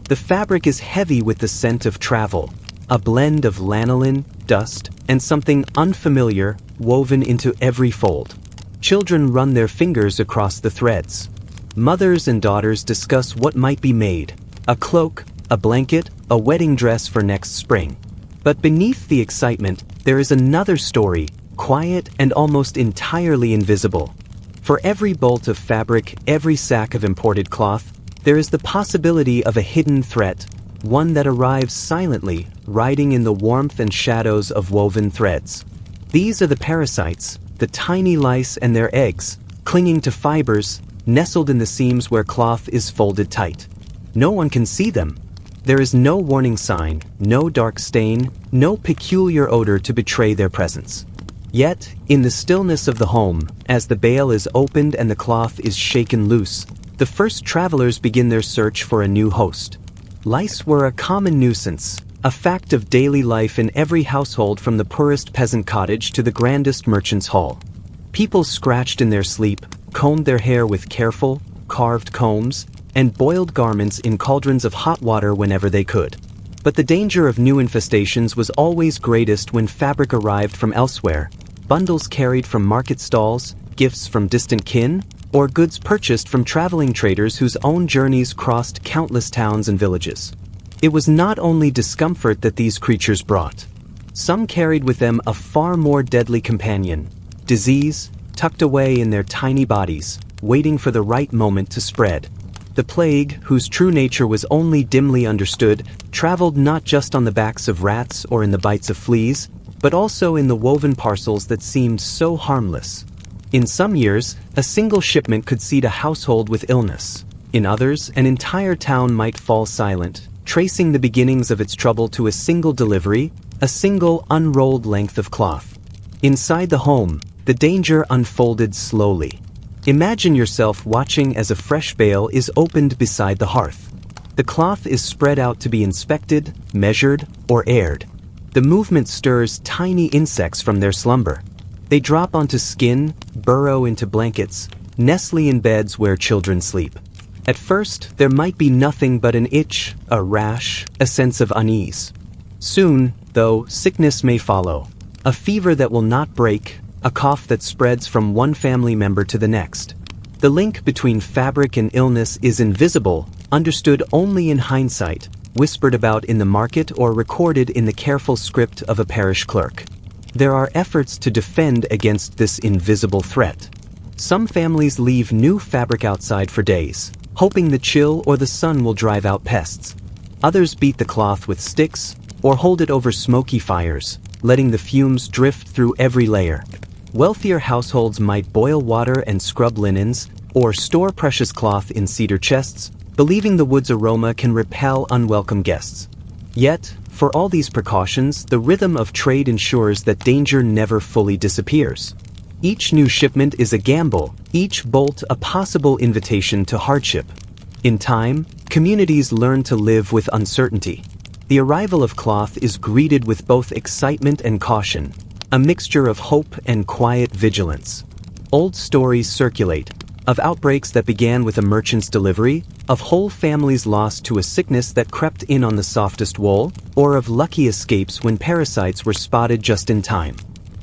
The fabric is heavy with the scent of travel, a blend of lanolin, dust, and something unfamiliar woven into every fold. Children run their fingers across the threads. Mothers and daughters discuss what might be made: a cloak, a blanket, a wedding dress for next spring. But beneath the excitement, there is another story, quiet and almost entirely invisible. For every bolt of fabric, every sack of imported cloth, there is the possibility of a hidden threat, one that arrives silently, riding in the warmth and shadows of woven threads. These are the parasites, the tiny lice and their eggs, clinging to fibers, nestled in the seams where cloth is folded tight. No one can see them. There is no warning sign, no dark stain, no peculiar odor to betray their presence. Yet, in the stillness of the home, as the bale is opened and the cloth is shaken loose, the first travelers begin their search for a new host. Lice were a common nuisance, a fact of daily life in every household from the poorest peasant cottage to the grandest merchant's hall. People scratched in their sleep, combed their hair with careful, carved combs, and boiled garments in cauldrons of hot water whenever they could. But the danger of new infestations was always greatest when fabric arrived from elsewhere, bundles carried from market stalls, gifts from distant kin, or goods purchased from traveling traders whose own journeys crossed countless towns and villages. It was not only discomfort that these creatures brought. Some carried with them a far more deadly companion, disease, tucked away in their tiny bodies, waiting for the right moment to spread. The plague, whose true nature was only dimly understood, traveled not just on the backs of rats or in the bites of fleas, but also in the woven parcels that seemed so harmless. In some years, a single shipment could seed a household with illness. In others, an entire town might fall silent, tracing the beginnings of its trouble to a single delivery, a single unrolled length of cloth. Inside the home, the danger unfolded slowly. Imagine yourself watching as a fresh bale is opened beside the hearth. The cloth is spread out to be inspected, measured, or aired. The movement stirs tiny insects from their slumber. They drop onto skin, burrow into blankets, nestle in beds where children sleep. At first, there might be nothing but an itch, a rash, a sense of unease. Soon, though, sickness may follow. A fever that will not break, a cough that spreads from one family member to the next. The link between fabric and illness is invisible, understood only in hindsight, whispered about in the market or recorded in the careful script of a parish clerk. There are efforts to defend against this invisible threat. Some families leave new fabric outside for days, hoping the chill or the sun will drive out pests. Others beat the cloth with sticks or hold it over smoky fires, letting the fumes drift through every layer. Wealthier households might boil water and scrub linens, or store precious cloth in cedar chests, believing the wood's aroma can repel unwelcome guests. Yet, for all these precautions, the rhythm of trade ensures that danger never fully disappears. Each new shipment is a gamble, each bolt a possible invitation to hardship. In time, communities learn to live with uncertainty. The arrival of cloth is greeted with both excitement and caution, a mixture of hope and quiet vigilance. Old stories circulate, of outbreaks that began with a merchant's delivery, of whole families lost to a sickness that crept in on the softest wool, or of lucky escapes when parasites were spotted just in time.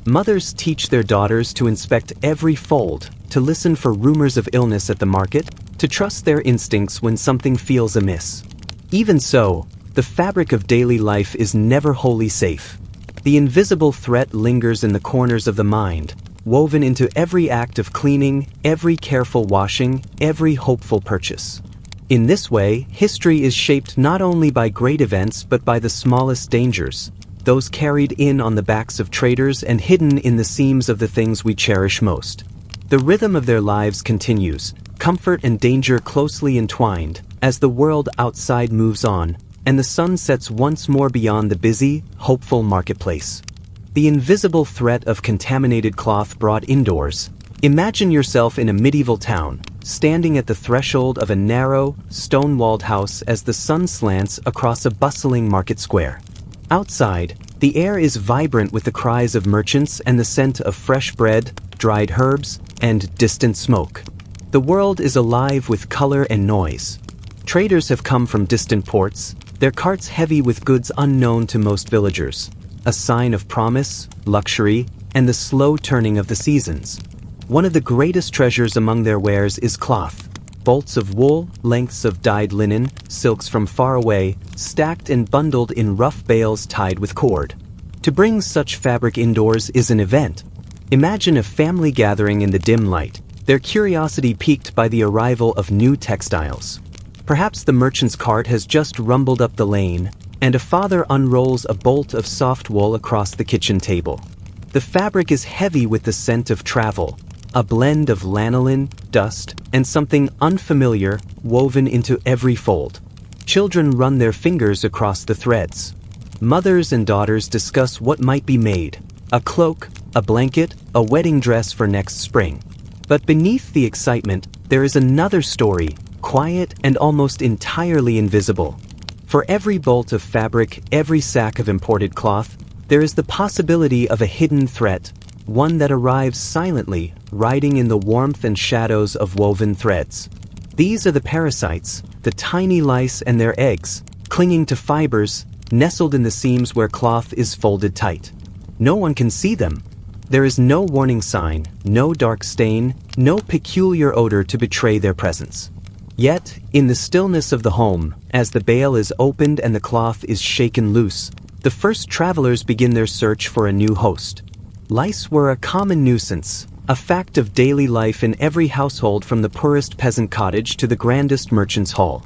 Mothers teach their daughters to inspect every fold, to listen for rumors of illness at the market, to trust their instincts when something feels amiss. Even so, the fabric of daily life is never wholly safe. The invisible threat lingers in the corners of the mind, woven into every act of cleaning, every careful washing, every hopeful purchase. In this way, history is shaped not only by great events but by the smallest dangers, those carried in on the backs of traders and hidden in the seams of the things we cherish most. The rhythm of their lives continues, comfort and danger closely entwined, as the world outside moves on, and the sun sets once more beyond the busy, hopeful marketplace. The invisible threat of contaminated cloth brought indoors. Imagine yourself in a medieval town, standing at the threshold of a narrow, stone-walled house as the sun slants across a bustling market square. Outside, the air is vibrant with the cries of merchants and the scent of fresh bread, dried herbs, and distant smoke. The world is alive with color and noise. Traders have come from distant ports, their carts heavy with goods unknown to most villagers, a sign of promise, luxury, and the slow turning of the seasons. One of the greatest treasures among their wares is cloth. Bolts of wool, lengths of dyed linen, silks from far away, stacked and bundled in rough bales tied with cord. To bring such fabric indoors is an event. Imagine a family gathering in the dim light, their curiosity piqued by the arrival of new textiles. Perhaps the merchant's cart has just rumbled up the lane, and a father unrolls a bolt of soft wool across the kitchen table. The fabric is heavy with the scent of travel, a blend of lanolin, dust, and something unfamiliar woven into every fold. Children run their fingers across the threads. Mothers and daughters discuss what might be made: a cloak, a blanket, a wedding dress for next spring. But beneath the excitement, there is another story, quiet and almost entirely invisible. For every bolt of fabric, every sack of imported cloth, there is the possibility of a hidden threat, one that arrives silently, riding in the warmth and shadows of woven threads. These are the parasites, the tiny lice and their eggs, clinging to fibers, nestled in the seams where cloth is folded tight. No one can see them. There is no warning sign, no dark stain, no peculiar odor to betray their presence. Yet, in the stillness of the home, as the bale is opened and the cloth is shaken loose, the first travelers begin their search for a new host. Lice were a common nuisance, a fact of daily life in every household from the poorest peasant cottage to the grandest merchant's hall.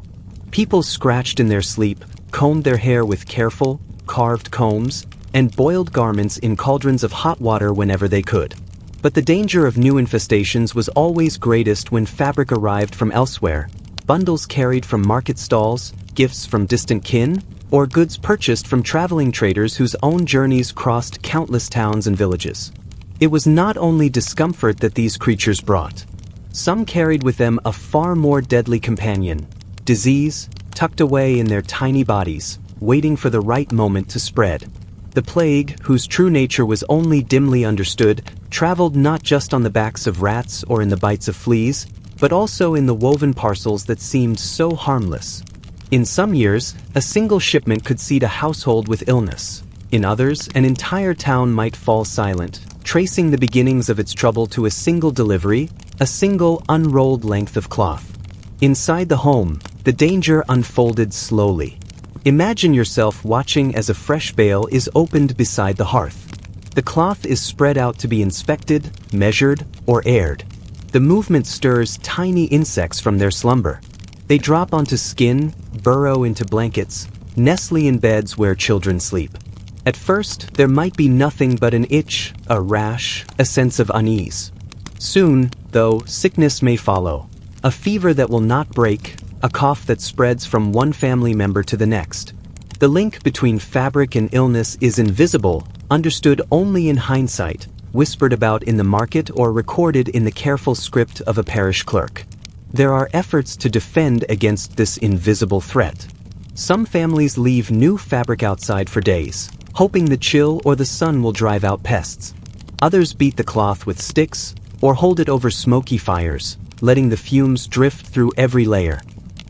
People scratched in their sleep, combed their hair with careful, carved combs, and boiled garments in cauldrons of hot water whenever they could. But the danger of new infestations was always greatest when fabric arrived from elsewhere, bundles carried from market stalls, gifts from distant kin, or goods purchased from traveling traders whose own journeys crossed countless towns and villages. It was not only discomfort that these creatures brought. Some carried with them a far more deadly companion, disease, tucked away in their tiny bodies, waiting for the right moment to spread. The plague, whose true nature was only dimly understood, traveled not just on the backs of rats or in the bites of fleas, but also in the woven parcels that seemed so harmless. In some years, a single shipment could seed a household with illness. In others, an entire town might fall silent, tracing the beginnings of its trouble to a single delivery, a single unrolled length of cloth. Inside the home, the danger unfolded slowly. Imagine yourself watching as a fresh bale is opened beside the hearth. The cloth is spread out to be inspected, measured, or aired. The movement stirs tiny insects from their slumber. They drop onto skin, burrow into blankets, nestling in beds where children sleep. At first, there might be nothing but an itch, a rash, a sense of unease. Soon, though, sickness may follow. A fever that will not break, a cough that spreads from one family member to the next. The link between fabric and illness is invisible, understood only in hindsight, whispered about in the market or recorded in the careful script of a parish clerk. There are efforts to defend against this invisible threat. Some families leave new fabric outside for days, hoping the chill or the sun will drive out pests. Others beat the cloth with sticks or hold it over smoky fires, letting the fumes drift through every layer.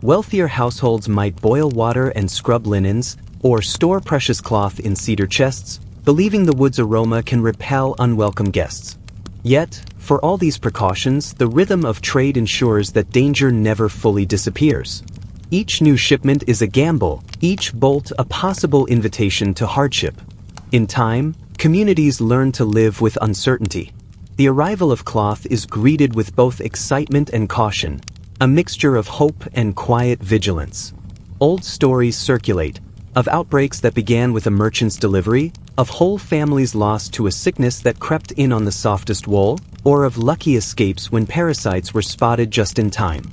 Wealthier households might boil water and scrub linens, or store precious cloth in cedar chests, believing the wood's aroma can repel unwelcome guests. Yet, for all these precautions, the rhythm of trade ensures that danger never fully disappears. Each new shipment is a gamble, each bolt a possible invitation to hardship. In time, communities learn to live with uncertainty. The arrival of cloth is greeted with both excitement and caution, a mixture of hope and quiet vigilance. Old stories circulate, of outbreaks that began with a merchant's delivery, of whole families lost to a sickness that crept in on the softest wool, or of lucky escapes when parasites were spotted just in time.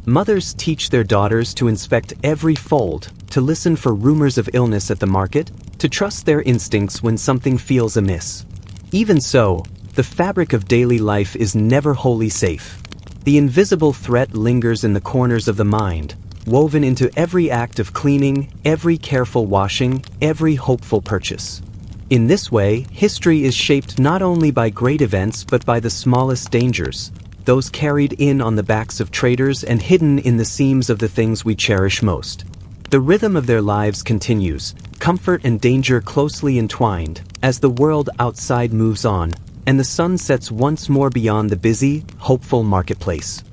Mothers teach their daughters to inspect every fold, to listen for rumors of illness at the market, to trust their instincts when something feels amiss. Even so, the fabric of daily life is never wholly safe. The invisible threat lingers in the corners of the mind, woven into every act of cleaning, every careful washing, every hopeful purchase. In this way, history is shaped not only by great events but by the smallest dangers, those carried in on the backs of traders and hidden in the seams of the things we cherish most. The rhythm of their lives continues, comfort and danger closely entwined, as the world outside moves on, and the sun sets once more beyond the busy, hopeful marketplace.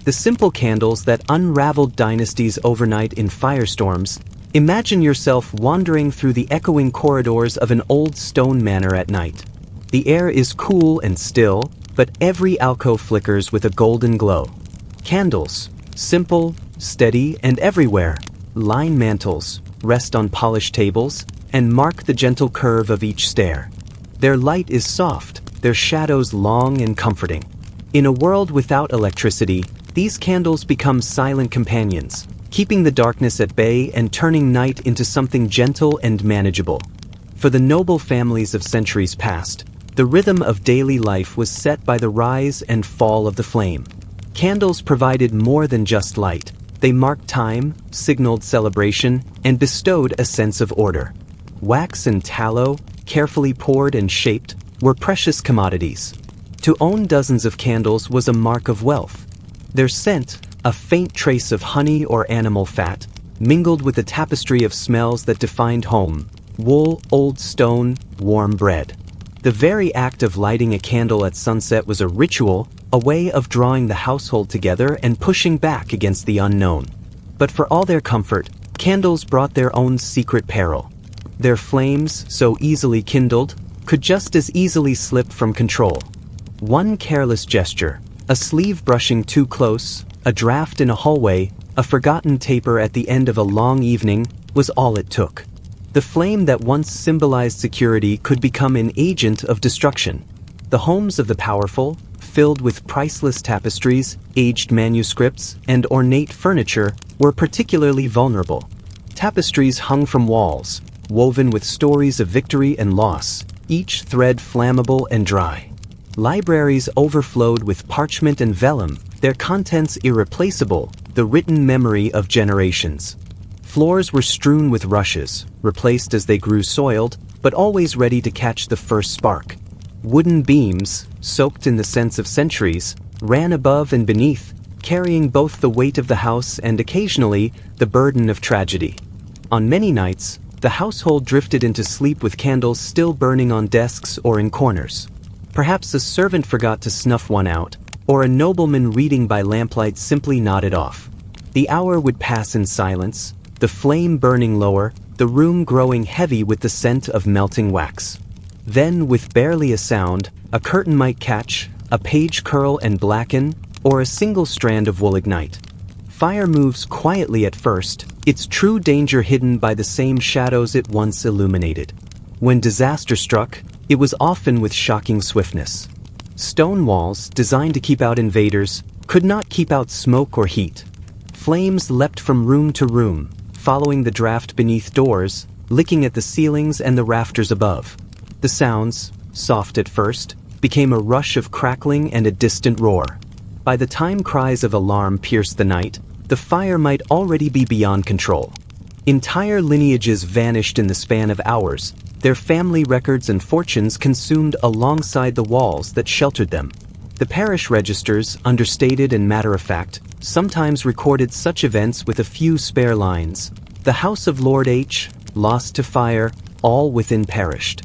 The simple candles that unraveled dynasties overnight in firestorms. Imagine yourself wandering through the echoing corridors of an old stone manor at night. The air is cool and still, but every alcove flickers with a golden glow. Candles, simple, steady, and everywhere, line mantles, rest on polished tables, and mark the gentle curve of each stair. Their light is soft, their shadows long and comforting. In a world without electricity, these candles become silent companions, keeping the darkness at bay and turning night into something gentle and manageable. For the noble families of centuries past, the rhythm of daily life was set by the rise and fall of the flame. Candles provided more than just light. They marked time, signaled celebration, and bestowed a sense of order. Wax and tallow, carefully poured and shaped, were precious commodities. To own dozens of candles was a mark of wealth. Their scent, a faint trace of honey or animal fat, mingled with the tapestry of smells that defined home: wool, old stone, warm bread. The very act of lighting a candle at sunset was a ritual, a way of drawing the household together and pushing back against the unknown. But for all their comfort, candles brought their own secret peril. Their flames, so easily kindled, could just as easily slip from control. One careless gesture, a sleeve brushing too close, a draft in a hallway, a forgotten taper at the end of a long evening, was all it took. The flame that once symbolized security could become an agent of destruction. The homes of the powerful, filled with priceless tapestries, aged manuscripts, and ornate furniture, were particularly vulnerable. Tapestries hung from walls, woven with stories of victory and loss, each thread flammable and dry. Libraries overflowed with parchment and vellum, their contents irreplaceable, the written memory of generations. Floors were strewn with rushes, replaced as they grew soiled, but always ready to catch the first spark. Wooden beams, soaked in the scents of centuries, ran above and beneath, carrying both the weight of the house and occasionally the burden of tragedy. On many nights, the household drifted into sleep with candles still burning on desks or in corners. Perhaps a servant forgot to snuff one out, or a nobleman reading by lamplight simply nodded off. The hour would pass in silence, the flame burning lower, the room growing heavy with the scent of melting wax. Then, with barely a sound, a curtain might catch, a page curl and blacken, or a single strand of wool ignite. Fire moves quietly at first, its true danger hidden by the same shadows it once illuminated. When disaster struck, it was often with shocking swiftness. Stone walls, designed to keep out invaders, could not keep out smoke or heat. Flames leapt from room to room, following the draft beneath doors, licking at the ceilings and the rafters above. The sounds, soft at first, became a rush of crackling and a distant roar. By the time cries of alarm pierced the night, the fire might already be beyond control. Entire lineages vanished in the span of hours, their family records and fortunes consumed alongside the walls that sheltered them. The parish registers, understated and matter-of-fact, sometimes recorded such events with a few spare lines. The house of Lord H, lost to fire, all within perished.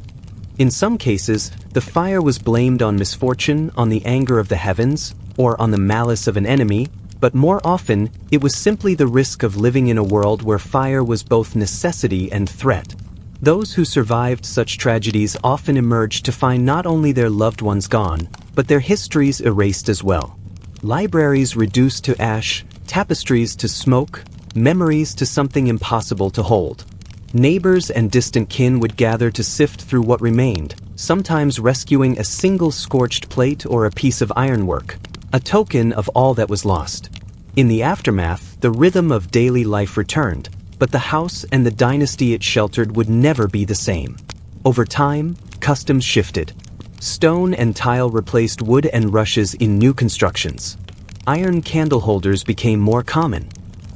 In some cases, the fire was blamed on misfortune, on the anger of the heavens, or on the malice of an enemy, but more often, it was simply the risk of living in a world where fire was both necessity and threat. Those who survived such tragedies often emerged to find not only their loved ones gone, but their histories erased as well. Libraries reduced to ash, tapestries to smoke, memories to something impossible to hold. Neighbors and distant kin would gather to sift through what remained, sometimes rescuing a single scorched plate or a piece of ironwork, a token of all that was lost. In the aftermath, the rhythm of daily life returned, but the house and the dynasty it sheltered would never be the same. Over time, customs shifted. Stone and tile replaced wood and rushes in new constructions. Iron candle holders became more common.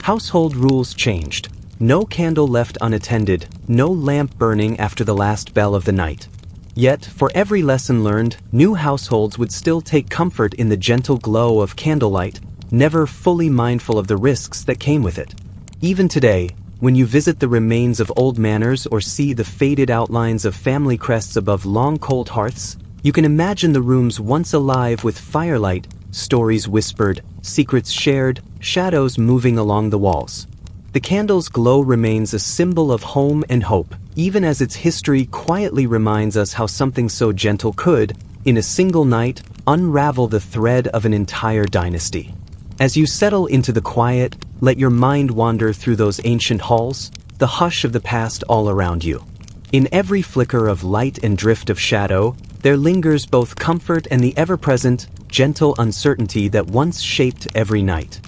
Household rules changed. No candle left unattended, no lamp burning after the last bell of the night. Yet, for every lesson learned, new households would still take comfort in the gentle glow of candlelight, never fully mindful of the risks that came with it. Even today, when you visit the remains of old manors or see the faded outlines of family crests above long cold hearths, you can imagine the rooms once alive with firelight, stories whispered, secrets shared, shadows moving along the walls. The candle's glow remains a symbol of home and hope, even as its history quietly reminds us how something so gentle could, in a single night, unravel the thread of an entire dynasty. As you settle into the quiet, let your mind wander through those ancient halls, the hush of the past all around you. In every flicker of light and drift of shadow, there lingers both comfort and the ever-present, gentle uncertainty that once shaped every night.